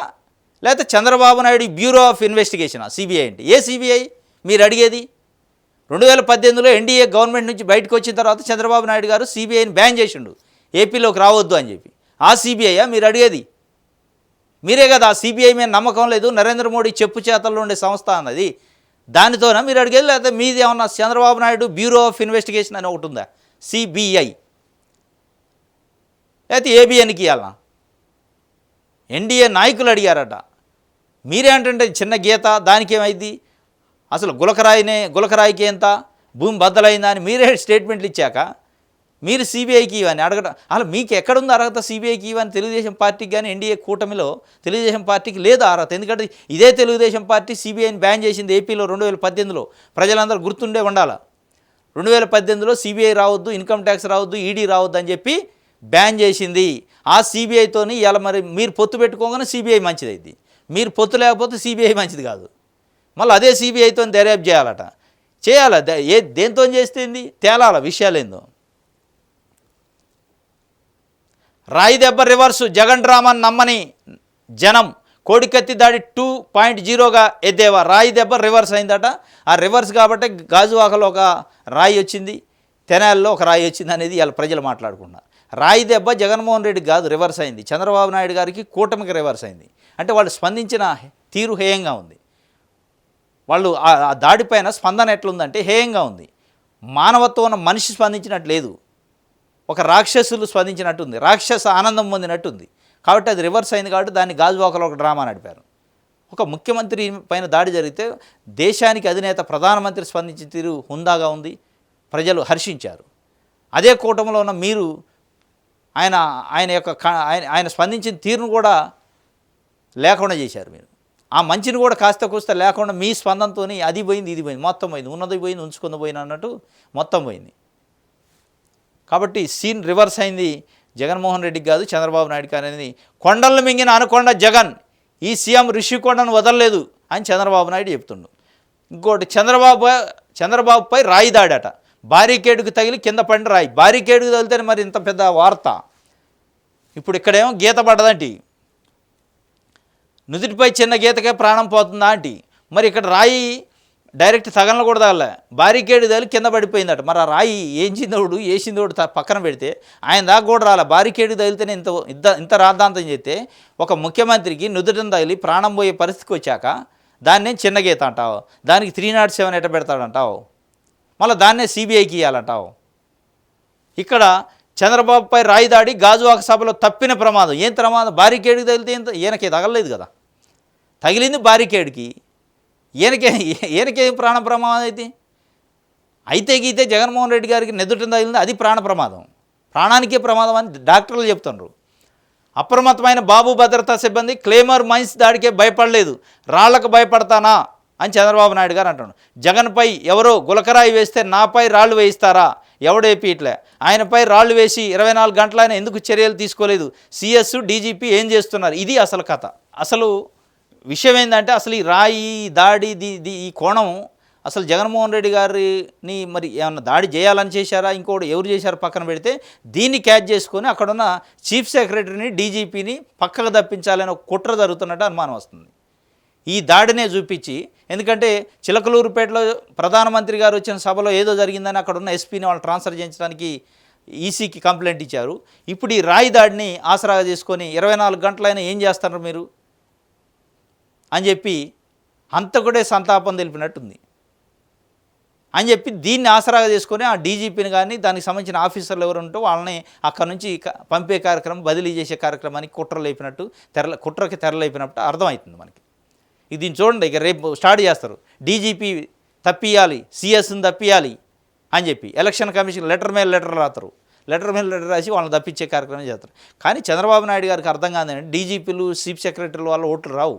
లేకపోతే చంద్రబాబు నాయుడు బ్యూరో ఆఫ్ ఇన్వెస్టిగేషనా సిబిఐ అంటే? ఏ సిబిఐ మీరు అడిగేది? 2018లో ఎన్డీఏ గవర్నమెంట్ నుంచి బయటకు వచ్చిన తర్వాత చంద్రబాబు నాయుడు గారు సిబిఐని బ్యాన్ చేసిండు, ఏపీలోకి రావద్దు అని చెప్పి. ఆ సిబిఐయా మీరు అడిగేది? మీరే కదా ఆ సిబిఐ మీద నమ్మకం లేదు, నరేంద్ర మోడీ చెప్పు చేతల్లో ఉండే సంస్థ అన్నది, దానితోనా మీరు అడిగేది? లేకపోతే మీది ఏమన్నా Chandrababu Naidu bureau of investigation అని ఒకటి ఉందా, సిబిఐ? లేకపోతే ఏబిఎన్కి ఇవ్వాలన్నా? ఎన్డీఏ నాయకులు అడిగారట. మీరేంటంటే చిన్న గీత దానికి ఏమైంది? అసలు గులకరాయికి ఎంత భూమి బద్దలైందా అని మీరే స్టేట్మెంట్లు ఇచ్చాక మీరు సిబిఐకి ఇవని అడగడం, అసలు మీకు ఎక్కడుంది అర్హత సిబిఐకి ఇవని? తెలుగుదేశం పార్టీకి కానీ ఎన్డీఏ కూటమిలో తెలుగుదేశం పార్టీకి లేదు అర్హత. ఎందుకంటే ఇదే తెలుగుదేశం పార్టీ సిబిఐని బ్యాన్ చేసింది ఏపీలో 2018లో. ప్రజలందరూ గుర్తుండే ఉండాలి. 2018లో సిబిఐ రావద్దు, ఇన్కమ్ ట్యాక్స్ రావద్దు, ఈడీ రావద్దు అని చెప్పి బ్యాన్ చేసింది. ఆ సిబిఐతోని ఇలా మరి మీరు పొత్తు పెట్టుకోగానే సిబిఐ మంచిది అయింది, మీరు పొత్తు లేకపోతే సిబిఐ మంచిది కాదు. మళ్ళీ అదే సిబిఐతో దర్యాప్తు చేయాలట. చేయాలా? దేంతో చేస్తేంది తేలాల విషయాలేందో. రాయి దెబ్బ రివర్సు, జగన్ డ్రామాని నమ్మని జనం. కోడికత్తి దాడి 2.0గా ఎద్దేవా. రాయి దెబ్బ రివర్స్ అయిందట. ఆ రివర్స్ కాబట్టి గాజువాకలో ఒక రాయి వచ్చింది, తెనాలిలో ఒక రాయి వచ్చింది అనేది ఇలా ప్రజలు మాట్లాడుకున్నారు. రాయి దెబ్బ జగన్మోహన్ రెడ్డికి కాదు రివర్స్ అయింది, చంద్రబాబు నాయుడు గారికి, కూటమికి రివర్స్ అయింది. అంటే వాళ్ళు స్పందించిన తీరు హేయంగా ఉంది. వాళ్ళు ఆ దాడిపైన స్పందన ఎట్లుందంటే హేయంగా ఉంది. మానవత్వం ఉన్న మనిషి స్పందించినట్టు లేదు, ఒక రాక్షసులు స్పందించినట్టుంది, రాక్షస ఆనందం పొందినట్టుంది. కాబట్టి అది రివర్స్ అయింది. కాబట్టి దాన్ని గాజువాకలో ఒక డ్రామా నడిపారు. ఒక ముఖ్యమంత్రి పైన దాడి జరిగితే దేశానికి అధినేత ప్రధానమంత్రి స్పందించిన తీరు హుందాగా ఉంది, ప్రజలు హర్షించారు. అదే కూటమిలో ఉన్న మీరు ఆయన స్పందించిన తీరును కూడా లేకుండా చేశారు. మీరు ఆ మంచిని కూడా కాస్త కూస్త లేకుండా మీ స్పందనతో అది పోయింది, ఇది పోయింది, మొత్తం పోయింది, ఉన్నది పోయింది, ఉంచుకుంది పోయింది అన్నట్టు మొత్తం పోయింది. కాబట్టి సీన్ రివర్స్ అయింది. జగన్మోహన్ రెడ్డికి కాదు, చంద్రబాబు నాయుడుకి అనేది. కొండలను మింగిన అనుకొండ జగన్, ఈ సీఎం రిషికొండను వదలలేదు అని చంద్రబాబు నాయుడు చెప్తుండు. ఇంకోటి, చంద్రబాబుపై రాయి దాడట. బారికేడుకు తగిలి కింద పడిన రాయి. బారికేడుకు తగిలితేనే మరి ఇంత పెద్ద వార్త. ఇప్పుడు ఇక్కడేమో గీత పడ్డదంటి, నుదుటిపై చిన్న గీతకే ప్రాణం పోతుందా అంటే మరి ఇక్కడ రాయి డైరెక్ట్ తగలను కూడా తగలే, బారికేడ్ తగిలి కింద పడిపోయిందట. మరి ఆ రాయి ఏంచిందోడు వేసిందోడు పక్కన పెడితే ఆయన దాకా కూడా రాలే, బారికేడ్ తగిలితేనే ఇంత రాద్ధాంతం చేస్తే ఒక ముఖ్యమంత్రికి నుదుటిని తగిలి ప్రాణం పోయే పరిస్థితికి వచ్చాక దాన్నే చిన్న గీత అంటావు, దానికి 307 ఎట్ట పెడతాడంటావు, మళ్ళీ దాన్నే సిబిఐకి ఇవ్వాలంటావు. ఇక్కడ చంద్రబాబుపై రాయి దాడి గాజువాక సభలో తప్పిన ప్రమాదం. ఏం ప్రమాదం? బారికేడ్కి తగిలితే ఈయనకి తగలలేదు కదా, తగిలింది బారికేడ్కి, ఈయనకేం ప్రాణ ప్రమాదం అయితే గీతే జగన్మోహన్ రెడ్డి గారికి నెదుటిని తగిలింది, అది ప్రాణ ప్రమాదం, ప్రాణానికే ప్రమాదం అని డాక్టర్లు చెప్తున్నారు. అప్రమత్తమైన బాబు భద్రతా సిబ్బంది క్లేమర్ మైన్స్ దాడికే భయపడలేదు, రాళ్లకు భయపడతానా అని చంద్రబాబు నాయుడు గారు అంటున్నాడు. జగన్పై ఎవరో గులకరాయి వేస్తే నాపై రాళ్లు వేయిస్తారా? ఎవడేపీ ఇట్లే ఆయనపై రాళ్లు వేసి 24 గంటలైనా ఎందుకు చర్యలు తీసుకోలేదు? సిఎస్ డీజీపీ ఏం చేస్తున్నారు? ఇది అసలు కథ. అసలు విషయం ఏంటంటే అసలు ఈ రాయి దాడి ఈ కోణం అసలు జగన్మోహన్ రెడ్డి గారిని మరి ఏమన్నా దాడి చేయాలని చేశారా, ఇంకోటి ఎవరు చేశారు పక్కన పెడితే దీన్ని క్యాచ్ చేసుకొని అక్కడున్న చీఫ్ సెక్రటరీని డీజీపీని పక్కకు తప్పించాలని ఒక కుట్ర జరుగుతున్నట్టు అనుమానం వస్తుంది. ఈ దాడినే చూపించి, ఎందుకంటే చిలకలూరుపేటలో ప్రధానమంత్రి గారు వచ్చిన సభలో ఏదో జరిగిందని అక్కడున్న ఎస్పీని వాళ్ళు ట్రాన్స్ఫర్ చేయించడానికి ఈసీకి కంప్లైంట్ ఇచ్చారు. ఇప్పుడు ఈ రాయి దాడిని ఆసరాగా చేసుకొని 24 గంటలైనా ఏం చేస్తారు మీరు అని చెప్పి హంతకుడే సంతాపం తెలిపినట్టుంది అని చెప్పి దీన్ని ఆసరాగా చేసుకొని ఆ డీజీపీని కానీ దానికి సంబంధించిన ఆఫీసర్లు ఎవరు ఉంటో వాళ్ళని అక్కడి నుంచి పంపే కార్యక్రమం, బదిలీ చేసే కార్యక్రమానికి కుట్రలేపినట్టు కుట్రకి తెరలేపినట్టు అర్థమవుతుంది మనకి. ఇది చూడండి, ఇక రేపు స్టార్ట్ చేస్తారు, డీజీపీ తప్పియాలి, సిఎస్ని తప్పియాలి అని చెప్పి ఎలక్షన్ కమిషన్ లెటర్ మీద లెటర్ రాస్తారు, లెటర్ మీద లెటర్ రాసి వాళ్ళని తప్పించే కార్యక్రమం చేస్తారు. కానీ చంద్రబాబు నాయుడు గారికి అర్థం కాదండి, డీజీపీలు చీఫ్ సెక్రటరీలు వాళ్ళ ఓట్లు రావు,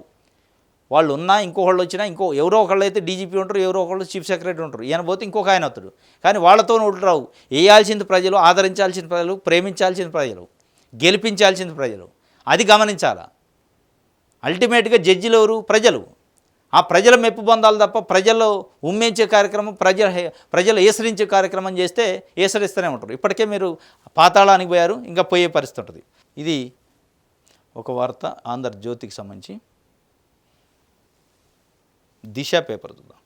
వాళ్ళు ఉన్నా ఇంకోళ్ళు వచ్చినా ఎవరో ఒకళ్ళు అయితే డీజీపీ ఉంటారు, ఎవరో ఒకళ్ళు చీఫ్ సెక్రటరీ ఉంటారు, ఈయన పోతే ఇంకొక ఆయన వస్తాడు. కానీ వాళ్ళతో ఓట్లు రావు. వేయాల్సింది ప్రజలు, ఆదరించాల్సిన ప్రజలు, ప్రేమించాల్సిన ప్రజలు, గెలిపించాల్సిన ప్రజలు, అది గమనించాలా. అల్టిమేట్గా జడ్జిలు ఎవరు? ప్రజలు. ఆ ప్రజల మెప్పు పొందాలి తప్ప ప్రజల్లో ఉమ్మేంచే కార్యక్రమం, ప్రజలు ఏసరించే కార్యక్రమం చేస్తే ఏసరిస్తూనే ఉంటారు. ఇప్పటికే మీరు పాతాళానికి పోయారు, ఇంకా పోయే పరిస్థితి ఉంటుంది. ఇది ఒక వార్త ఆంధ్రజ్యోతికి సంబంధించి. దిశ పేపర్ చూద్దాం.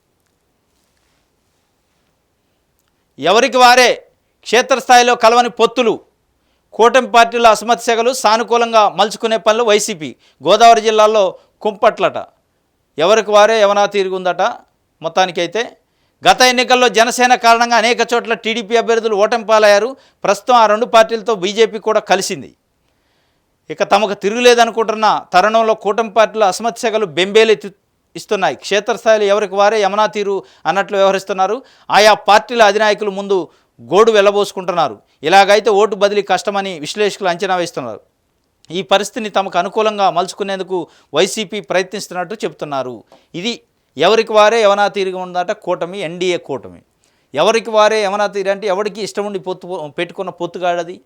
ఎవరికి వారే క్షేత్రస్థాయిలో కలవని పొత్తులు, కూటమి పార్టీల అసమ్మతి సెగలు సానుకూలంగా మలుచుకునే పనులు వైసీపీ. గోదావరి జిల్లాలో కుంపట్లట, ఎవరికి వారే యవనా తిరుగుందట. మొత్తానికైతే గత ఎన్నికల్లో జనసేన కారణంగా అనేక చోట్ల టీడీపీ అభ్యర్థులు ఓటమి పాలయ్యారు. ప్రస్తుతం ఆ రెండు పార్టీలతో బీజేపీ కూడా కలిసింది. ఇక తమకు తిరుగులేదనుకుంటున్న తరుణంలో కూటమి పార్టీల అసమ్మతి సెగలు బెంబేలు ఇస్తున్నాయి. క్షేత్రస్థాయిలో ఎవరికి వారే యమనా తీరు అన్నట్లు వ్యవహరిస్తున్నారు. ఆయా పార్టీల అధినాయకులు ముందు గోడు వెళ్ళబోసుకుంటున్నారు. ఇలాగైతే ఓటు బదిలీ కష్టమని విశ్లేషకులు అంచనా వేస్తున్నారు. ఈ పరిస్థితిని తమకు అనుకూలంగా మలుచుకునేందుకు వైసీపీ ప్రయత్నిస్తున్నట్టు చెబుతున్నారు. ఇది ఎవరికి వారే యవనా తీరుగా ఉందట కూటమి, ఎన్డీఏ కూటమి. ఎవరికి వారే యవనా తీరు అంటే ఎవరికి ఇష్టం ఉండి పెట్టుకున్న పొత్తుగాడది.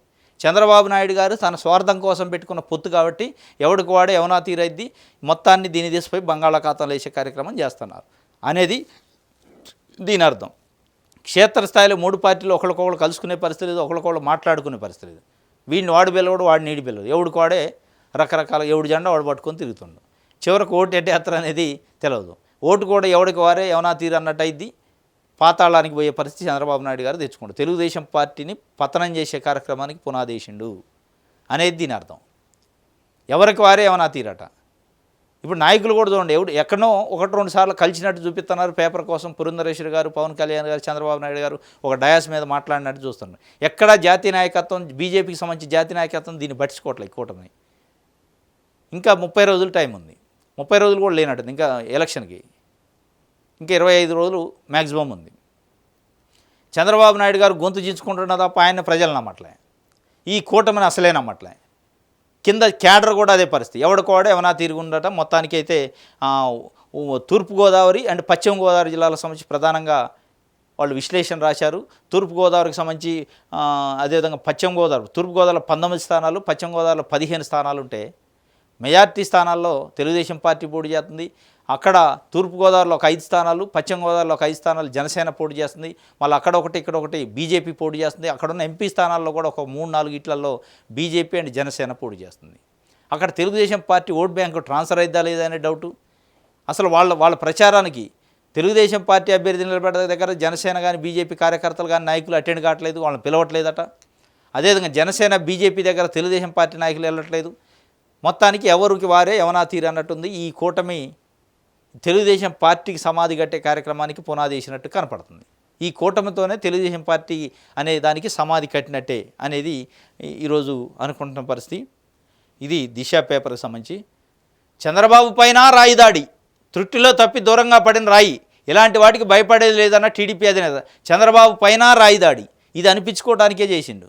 చంద్రబాబు నాయుడు గారు తన స్వార్థం కోసం పెట్టుకున్న పొత్తు కాబట్టి ఎవడికి వాడే యవనా తీరైద్ది, మొత్తాన్ని దీన్ని తీసిపోయి బంగాళాఖాతంలో వేసే కార్యక్రమం చేస్తున్నారు అనేది దీని అర్థం. క్షేత్రస్థాయిలో 3 పార్టీలు ఒకరికొకరు కలుసుకునే పరిస్థితి లేదు, ఒకరికొకరు మాట్లాడుకునే పరిస్థితి లేదు. వీడిని వాడు బెల్లవాడు, వాడు నీడి బెల్లవాడు, ఎవడికి వాడే రకరకాల ఎవడి జెండా వాడు పట్టుకొని తిరుగుతుండు. చివరికి ఓటు ఎట్టేస్తారు అనేది తెలియదు. ఓటు కూడా ఎవడికి వారే యవనా తీరు అన్నట్టు అయింది. పాతాళానికి పోయే పరిస్థితి చంద్రబాబు నాయుడు గారు తెచ్చుకోండు. తెలుగుదేశం పార్టీని పతనం చేసే కార్యక్రమానికి పునాదేశిండు అనేది దీని అర్థం. ఎవరికి వారే యవనా తీరట. ఇప్పుడు నాయకులు కూడా చూడండి, ఎక్కడో 1-2 సార్లు కలిసినట్టు చూపిస్తున్నారు పేపర్ కోసం. పురంధరేశ్వరి గారు, పవన్ కళ్యాణ్ గారు, చంద్రబాబు నాయుడు గారు ఒక డయాస్ మీద మాట్లాడినట్టు చూస్తున్నారు. ఎక్కడా జాతీయ నాయకత్వం, బీజేపీకి సంబంధించి జాతీయ నాయకత్వం దీన్ని పట్టించుకోవట్లేదు. కూటమి ఇంకా 30 రోజులు టైం ఉంది, 30 రోజులు కూడా లేనట్టుంది. ఇంకా ఎలక్షన్కి ఇంకా 25 రోజులు మ్యాక్సిమం ఉంది. చంద్రబాబు నాయుడు గారు గొంతు చించుకుంటున్న తప్ప ఆయన ప్రజలు నమ్మట్లే, ఈ కూటమిని అసలే నమ్మట్లే. కింద క్యాడర్ కూడా అదే పరిస్థితి, ఎవడికోడే ఏమైనా తిరుగుండటం. మొత్తానికైతే తూర్పుగోదావరి అండ్ పశ్చిమ గోదావరి జిల్లాలకు సంబంధించి ప్రధానంగా వాళ్ళు విశ్లేషణ రాశారు. తూర్పుగోదావరికి సంబంధించి అదేవిధంగా పశ్చిమ గోదావరి, తూర్పుగోదావరిలో 19 స్థానాలు, పశ్చిమ గోదావరిలో 15 స్థానాలు ఉంటే మెజార్టీ స్థానాల్లో తెలుగుదేశం పార్టీ పోటీ చేస్తుంది. అక్కడ తూర్పుగోదావరిలో ఒక 5 స్థానాలు, పశ్చిమ గోదావరిలో ఒక 5 స్థానాలు జనసేన పోటీ చేస్తుంది. మళ్ళీ అక్కడ ఒకటి ఇక్కడ ఒకటి బీజేపీ పోటీ చేస్తుంది. అక్కడ ఉన్న ఎంపీ స్థానాల్లో కూడా ఒక 3-4 ఇట్లలో బీజేపీ అండ్ జనసేన పోటీ చేస్తుంది. అక్కడ Telugu Desam party vote bank transfer అయిద్దా లేదా అనే డౌటు. అసలు వాళ్ళ ప్రచారానికి తెలుగుదేశం పార్టీ అభ్యర్థి నిలబెట్టే దగ్గర జనసేన కానీ బీజేపీ కార్యకర్తలు కానీ నాయకులు అటెండ్ కావట్లేదు, వాళ్ళని పిలవట్లేదట. అదేవిధంగా జనసేన బీజేపీ దగ్గర తెలుగుదేశం పార్టీ నాయకులు వెళ్ళట్లేదు. మొత్తానికి ఎవరికి వారే యవనా తీరు అన్నట్టుంది. ఈ కూటమి తెలుగుదేశం పార్టీకి సమాధి కట్టే కార్యక్రమానికి పునాది వేసినట్టు కనపడుతుంది. ఈ కూటమితోనే తెలుగుదేశం పార్టీ అనే దానికి సమాధి కట్టినట్టే అనేది ఈరోజు అనుకుంటున్న పరిస్థితి. ఇది దిశ పేపర్కి సంబంధించి. చంద్రబాబు పైన రాయి దాడి, త్రుట్టిలో తప్పి దూరంగా పడిన రాయి, ఇలాంటి వాటికి భయపడేది లేదన్న టీడీపీ అధినేత. చంద్రబాబు పైన రాయి దాడి ఇది అనిపించుకోవడానికే చేసిండు.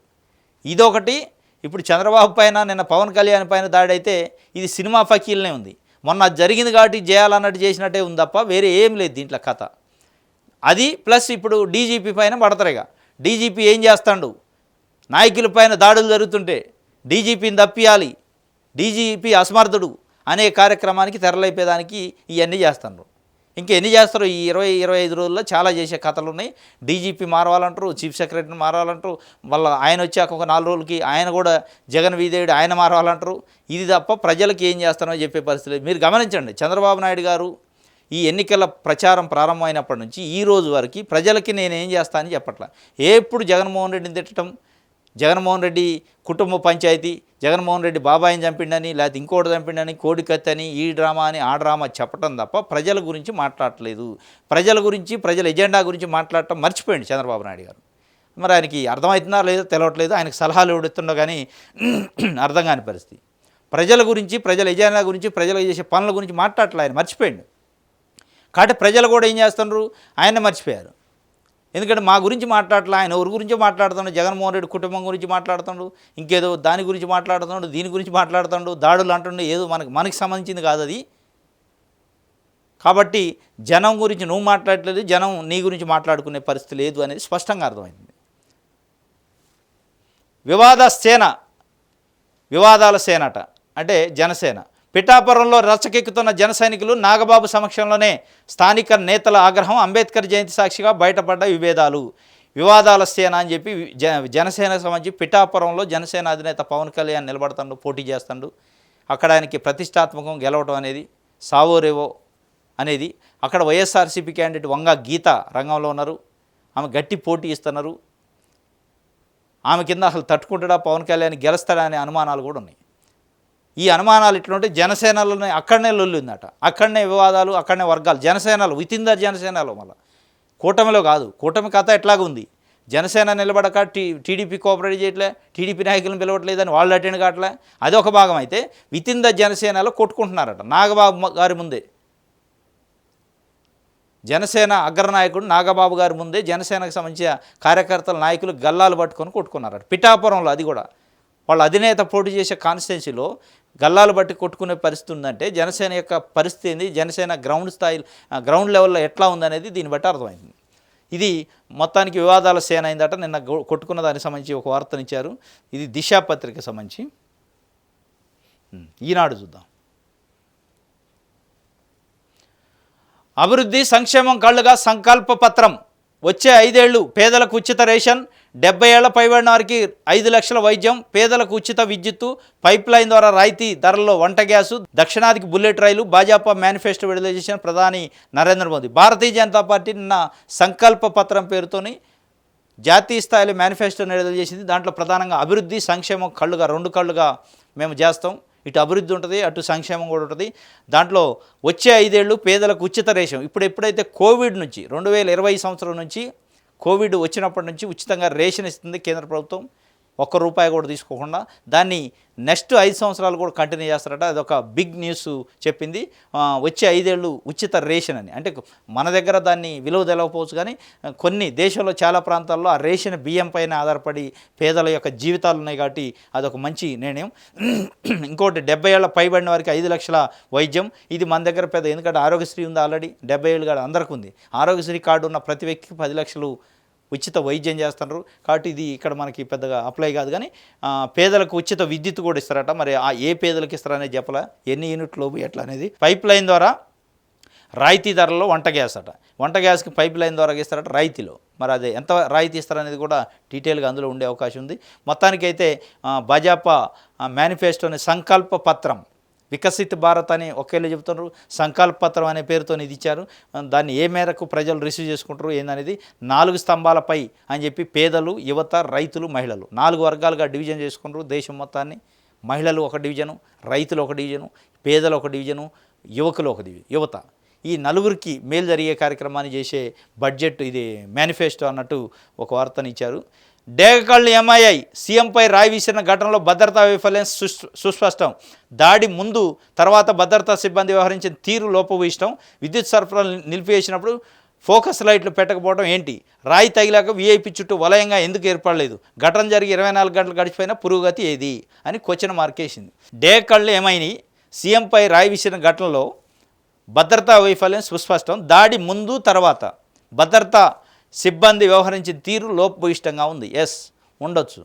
ఇదొకటి. ఇప్పుడు చంద్రబాబు పైన నిన్న పవన్ కళ్యాణ్ పైన దాడి అయితే ఇది సినిమా ఫకీల్నే ఉంది. మొన్న జరిగింది కాబట్టి చేయాలన్నట్టు చేసినట్టే ఉంది తప్ప వేరే ఏం లేదు దీంట్లో కథ. అది ప్లస్ ఇప్పుడు డీజీపీ పైన పడతారుగా. డీజీపీ ఏం చేస్తాడు, నాయకుల పైన దాడులు జరుగుతుంటే డీజీపీని తప్పియాలి, డీజీపీ అసమర్థుడు అనే కార్యక్రమానికి తెరలేపేదానికి ఇవన్నీ చేస్తున్నారు. ఇంకా ఎన్ని చేస్తారు? ఈ 20-25 రోజుల్లో చాలా చేసే కథలు ఉన్నాయి. డీజీపీ మారవాలంటారు, చీఫ్ సెక్రటరీని మారవాలంటారు, మళ్ళీ ఆయన వచ్చాక ఒక 4 రోజులకి ఆయన కూడా జగన్ వీదేయుడు ఆయన మారవాలంటారు. ఇది తప్ప ప్రజలకు ఏం చేస్తానో చెప్పే పరిస్థితి లేదు. మీరు గమనించండి, చంద్రబాబు నాయుడు గారు ఈ ఎన్నికల ప్రచారం ప్రారంభమైనప్పటి నుంచి ఈ రోజు వరకు ప్రజలకి నేనేం చేస్తానని చెప్పట్లా. ఎప్పుడు జగన్మోహన్ రెడ్డిని తిట్టడం, జగన్మోహన్ రెడ్డి కుటుంబ పంచాయతీ, జగన్మోహన్ రెడ్డి బాబాయిని చంపిండని, లేకపోతే ఇంకోటి చంపిండని, కోడికత్తని, ఈ డ్రామా అని ఆ డ్రామా చెప్పడం తప్ప ప్రజల గురించి మాట్లాడట్లేదు. ప్రజల గురించి, ప్రజల ఎజెండా గురించి మాట్లాడటం మర్చిపోయింది చంద్రబాబు నాయుడు గారు. మరి ఆయనకి అర్థమవుతుందా లేదో తెలియట్లేదు. ఆయనకు సలహాలు ఇవ్వడుతుండో కానీ అర్థం కాని పరిస్థితి. ప్రజల గురించి, ప్రజల ఎజెండా గురించి, ప్రజలు చేసే పనుల గురించి మాట్లాడట్లేదు, ఆయన మర్చిపోయింది. కాబట్టి ప్రజలు కూడా ఏం చేస్తున్నారు, ఆయన మర్చిపోయారు. ఎందుకంటే మా గురించి మాట్లాడలే, ఆయన ఎవరి గురించో మాట్లాడుతున్నాడు, జగన్మోహన్ రెడ్డి కుటుంబం గురించి మాట్లాడుతున్నాడు, ఇంకేదో దాని గురించి మాట్లాడుతున్నాడు, దీని గురించి మాట్లాడుతున్నాడు, దాడులు అంటుండే, ఏదో మనకి సంబంధించింది కాదు అది. కాబట్టి జనం గురించి నువ్వు మాట్లాడలేదు, జనం నీ గురించి మాట్లాడుకునే పరిస్థితి లేదు అనేది స్పష్టంగా అర్థమైంది. వివాదాల సేనట అంటే జనసేన. పిఠాపురంలో రచ్చకెక్కుతున్న జన సైనికులు, నాగబాబు సమక్షంలోనే స్థానిక నేతల ఆగ్రహం, అంబేద్కర్ జయంతి సాక్షిగా బయటపడ్డ వివాదాల సేన అని చెప్పి జనసేనకు సంబంధించి పిఠాపురంలో జనసేన అధినేత పవన్ కళ్యాణ్ నిలబడతాడు, పోటీ చేస్తాడు. అక్కడ ఆయనకి ప్రతిష్టాత్మకం గెలవడం అనేది సావోరేవో అనేది. అక్కడ వైఎస్ఆర్సీపీ క్యాండిడేట్ వంగ గీత రంగంలో ఉన్నారు, ఆమె గట్టి పోటీ ఇస్తున్నారు. ఆమె కింద అసలు తట్టుకుంటాడా పవన్ కళ్యాణ్ గెలుస్తాడా అనే అనుమానాలు కూడా ఉన్నాయి. ఈ అనుమానాలు ఇట్లుంటే జనసేనలోనే అక్కడనే లొల్లిందట, అక్కడనే వివాదాలు, అక్కడనే వర్గాలు. జనసేనలు వితిన్ ద జనసేనలో, మళ్ళీ కూటమిలో కాదు. కూటమి కథ ఎట్లాగుంది, జనసేన నిలబడక టీడీపీ కోఆపరేట్ చేయట్లే, టీడీపీ నాయకులను పిలవట్లేదని వాళ్ళు అటెండ్ కావట్లే, అది ఒక భాగం. అయితే వితిన్ ద జనసేనలో కొట్టుకుంటున్నారట. నాగబాబు గారి ముందే, జనసేన అగ్రనాయకుడు నాగబాబు గారి ముందే జనసేనకు సంబంధించిన కార్యకర్తల నాయకులు గల్లాలు పట్టుకొని కొట్టుకున్నారట పిఠాపురంలో. అది కూడా వాళ్ళ అధినేత పోటీ చేసే కాన్స్టిట్యున్సీలో గల్లాలు బట్టి కొట్టుకునే పరిస్థితి ఉందంటే జనసేన యొక్క పరిస్థితి ఏంది, జనసేన గ్రౌండ్ లెవెల్లో ఎట్లా ఉందనేది దీన్ని బట్టి అర్థమైంది. ఇది మొత్తానికి వివాదాల సేన అయిందట. నిన్న కొట్టుకున్న దానికి సంబంధించి ఒక వార్తనిచ్చారు. ఇది దిశ పత్రిక సంబంధించి. ఈనాడు చూద్దాం. అభివృద్ధి సంక్షేమం కళ్ళుగా సంకల్ప పత్రం, వచ్చే 5 ఏళ్ళు పేదలకు ఉచిత రేషన్, 70 ఏళ్ల పైబడిన వారికి 5 లక్షల వైద్యం, పేదలకు ఉచిత విద్యుత్తు, పైప్ లైన్ ద్వారా రాయితీ ధరల్లో వంట గ్యాసు, దక్షిణాదికి బుల్లెట్ రైలు, భాజపా మేనిఫెస్టో విడుదల చేసిన ప్రధాని నరేంద్ర మోదీ. భారతీయ జనతా పార్టీ నిన్న సంకల్ప పత్రం పేరుతోని జాతీయ స్థాయిలో మేనిఫెస్టో విడుదల చేసింది. దాంట్లో ప్రధానంగా అభివృద్ధి సంక్షేమం కళ్ళుగా, 2 కళ్ళుగా మేము చేస్తాం. ఇటు అభివృద్ధి ఉంటుంది, అటు సంక్షేమం కూడా ఉంటుంది. దాంట్లో వచ్చే 5 ఏళ్ళు పేదలకు ఉచిత రేషన్. ఎప్పుడైతే కోవిడ్ నుంచి 2020 సంవత్సరం నుంచి కోవిడ్ వచ్చినప్పటి నుంచి ఉచితంగా రేషన్ ఇస్తుంది కేంద్ర ప్రభుత్వం, ₹1 కూడా తీసుకోకుండా. దాన్ని నెక్స్ట్ 5 సంవత్సరాలు కూడా కంటిన్యూ చేస్తారట. అదొక బిగ్ న్యూస్ చెప్పింది. వచ్చే 5 ఏళ్ళు ఉచిత రేషన్ అని. అంటే మన దగ్గర దాన్ని విలువ తెలవకపోవచ్చు, కానీ కొన్ని దేశంలో చాలా ప్రాంతాల్లో ఆ రేషన్ బియ్యం పైన ఆధారపడి పేదల యొక్క జీవితాలు ఉన్నాయి. కాబట్టి అదొక మంచి నిర్ణయం. ఇంకోటి 70 ఏళ్ల పైబడిన వారికి 5 లక్షల వైద్యం. ఇది మన దగ్గర పెద్ద, ఎందుకంటే ఆరోగ్యశ్రీ ఉంది ఆల్రెడీ, 70 ఏళ్ళు కాదు అందరికీ ఉంది. ఆరోగ్యశ్రీ కార్డు ఉన్న ప్రతి వ్యక్తికి 10 లక్షలు ఉచిత వైద్యం చేస్తున్నారు. కాబట్టి ఇది ఇక్కడ మనకి పెద్దగా అప్లై కాదు. కానీ పేదలకు ఉచిత విద్యుత్ కూడా ఇస్తారట. మరి ఏ పేదలకు ఇస్తారనేది చెప్పలే, ఎన్ని యూనిట్లు ఎట్లా అనేది. పైప్ లైన్ ద్వారా రాయితీ ధరలో వంట గ్యాస్ అట. వంట గ్యాస్కి పైప్ లైన్ ద్వారా ఇస్తారట రాయితీలో. మరి అదే ఎంత రాయితీ ఇస్తారనేది కూడా డీటెయిల్గా అందులో ఉండే అవకాశం ఉంది. మొత్తానికైతే భాజపా మేనిఫెస్టోని సంకల్ప పత్రం, వికసిత్ భారత్ అని ఒకేళ్ళు చెబుతున్నారు. సంకల్ప పత్రం అనే పేరుతో ఇది ఇచ్చారు. దాన్ని ఏ మేరకు ప్రజలు రిసీవ్ చేసుకుంటారు ఏందనేది 4 స్తంభాలపై అని చెప్పి పేదలు, యువత, రైతులు, మహిళలు 4 వర్గాలుగా డివిజన్ చేసుకుంటారు దేశం మొత్తాన్ని. మహిళలు ఒక డివిజను, రైతులు ఒక డివిజను, పేదలు ఒక డివిజను, యువకులు ఒక యువత. ఈ నలుగురికి మేలు జరిగే కార్యక్రమాన్ని చేసే బడ్జెట్ ఇది మేనిఫెస్టో అన్నట్టు ఒక వార్తను ఇచ్చారు. డేగకళ్ళు ఎంఐఐ సీఎంపై రాయి విసిరిన ఘటనలో భద్రతా వైఫల్యం సుస్పష్టం. దాడి ముందు తర్వాత భద్రతా సిబ్బంది వ్యవహరించిన తీరు లోపభూయిష్టం. విద్యుత్ సరఫరాలు నిలిపివేసినప్పుడు ఫోకస్ లైట్లు పెట్టకపోవడం ఏంటి? రాయి తగిలాక వీఐపీ చుట్టూ వలయంగా ఎందుకు ఏర్పడలేదు? ఘటన జరిగి 24 గంటలు గడిచిపోయినా పురోగతి ఏది అని క్వశ్చన్ మార్కేసింది. డేగకళ్ళు ఏమైనాయి? సీఎంపై రాయి విసిరిన ఘటనలో భద్రతా వైఫల్యం సుస్పష్టం. దాడి ముందు తర్వాత భద్రతా సిబ్బంది వ్యవహరించిన తీరు లోపభూయిష్టంగా ఉంది. ఎస్, ఉండొచ్చు.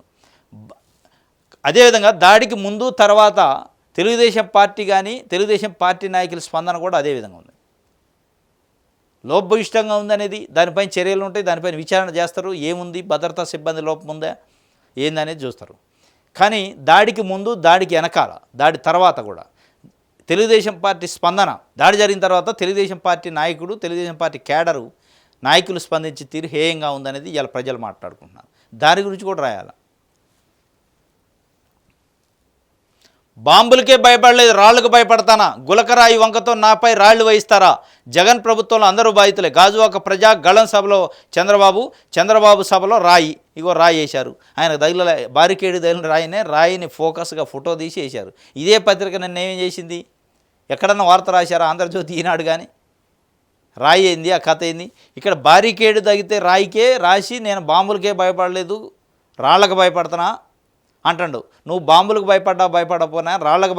అదేవిధంగా దాడికి ముందు తర్వాత తెలుగుదేశం పార్టీ కానీ తెలుగుదేశం పార్టీ నాయకుల స్పందన కూడా అదేవిధంగా ఉంది. లోపభూయిష్టంగా ఉందనేది దానిపైన చర్యలు ఉంటాయి, దానిపైన విచారణ చేస్తారు. ఏముంది, భద్రతా సిబ్బంది లోపం ఉందా ఏందనేది చూస్తారు. కానీ దాడికి ముందు, దాడికి వెనకాల, దాడి తర్వాత కూడా తెలుగుదేశం పార్టీ స్పందన, దాడి జరిగిన తర్వాత తెలుగుదేశం పార్టీ నాయకుడు, తెలుగుదేశం పార్టీ కేడరు నాయకులు స్పందించే తీరు హేయంగా ఉందనేది ఇలా ప్రజలు మాట్లాడుకుంటున్నారు. దాని గురించి కూడా రాయాలి. బాంబులకే భయపడలేదు, రాళ్లకు భయపడతానా? గులకరాయి వంకతో నాపై రాళ్లు వేయిస్తారా? జగన్ ప్రభుత్వంలో అందరూ బాధితులే. గాజువాక ప్రజా గళం సభలో చంద్రబాబు సభలో రాయి, ఇగో రాయి వేశారు. ఆయన తగిల బారికేడు తగిలిన రాయిని ఫోకస్గా ఫోటో తీసి వేశారు. ఇదే పత్రిక నన్ను ఏమేం చేసింది? ఎక్కడన్నా వార్త రాశారా? ఆంధ్రజ్యోతి, ఈనాడు కానీ రాయి ఏంది, ఆ కథ ఏంది? ఇక్కడ బారికేడు తగితే రాయికే రాసి నేను బాంబులకే భయపడలేదు, రాళ్లకు భయపడుతున్నా అంటాడు. నువ్వు బాంబులకు భయపడకపోయినా, రాళ్లకు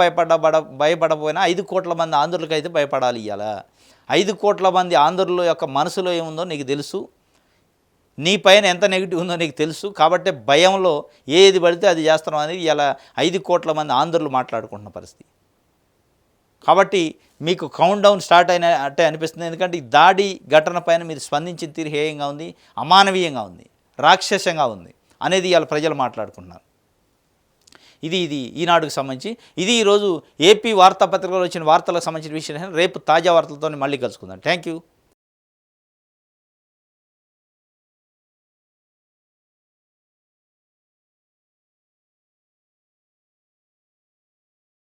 భయపడపోయినా 5 కోట్ల మంది ఆంధ్రులకు అయితే భయపడాలి. ఇవాళ 5 కోట్ల మంది ఆంధ్రుల యొక్క మనసులో ఏముందో నీకు తెలుసు, నీ పైన ఎంత నెగిటివ్ ఉందో నీకు తెలుసు. కాబట్టి భయంలో ఏది పడితే అది చేస్తున్నాం అనేది ఇలా 5 కోట్ల మంది ఆంధ్రులు మాట్లాడుకుంటున్న పరిస్థితి. కాబట్టి మీకు కౌంట్ డౌన్ స్టార్ట్ అయిన అంటే అనిపిస్తుంది. ఎందుకంటే ఈ దాడి ఘటన పైన మీరు స్పందించిన తీరు హేయంగా ఉంది, అమానవీయంగా ఉంది, రాక్షసంగా ఉంది అనేది ఇవాళ ప్రజలు మాట్లాడుకుంటున్నారు. ఇది ఈనాడుకు సంబంధించి ఇది ఈరోజు ఏపీ వార్తాపత్రికలో వచ్చిన వార్తలకు సంబంధించిన విషయం. రేపు తాజా వార్తలతో మళ్ళీ కలుసుకుందాం. Thank you.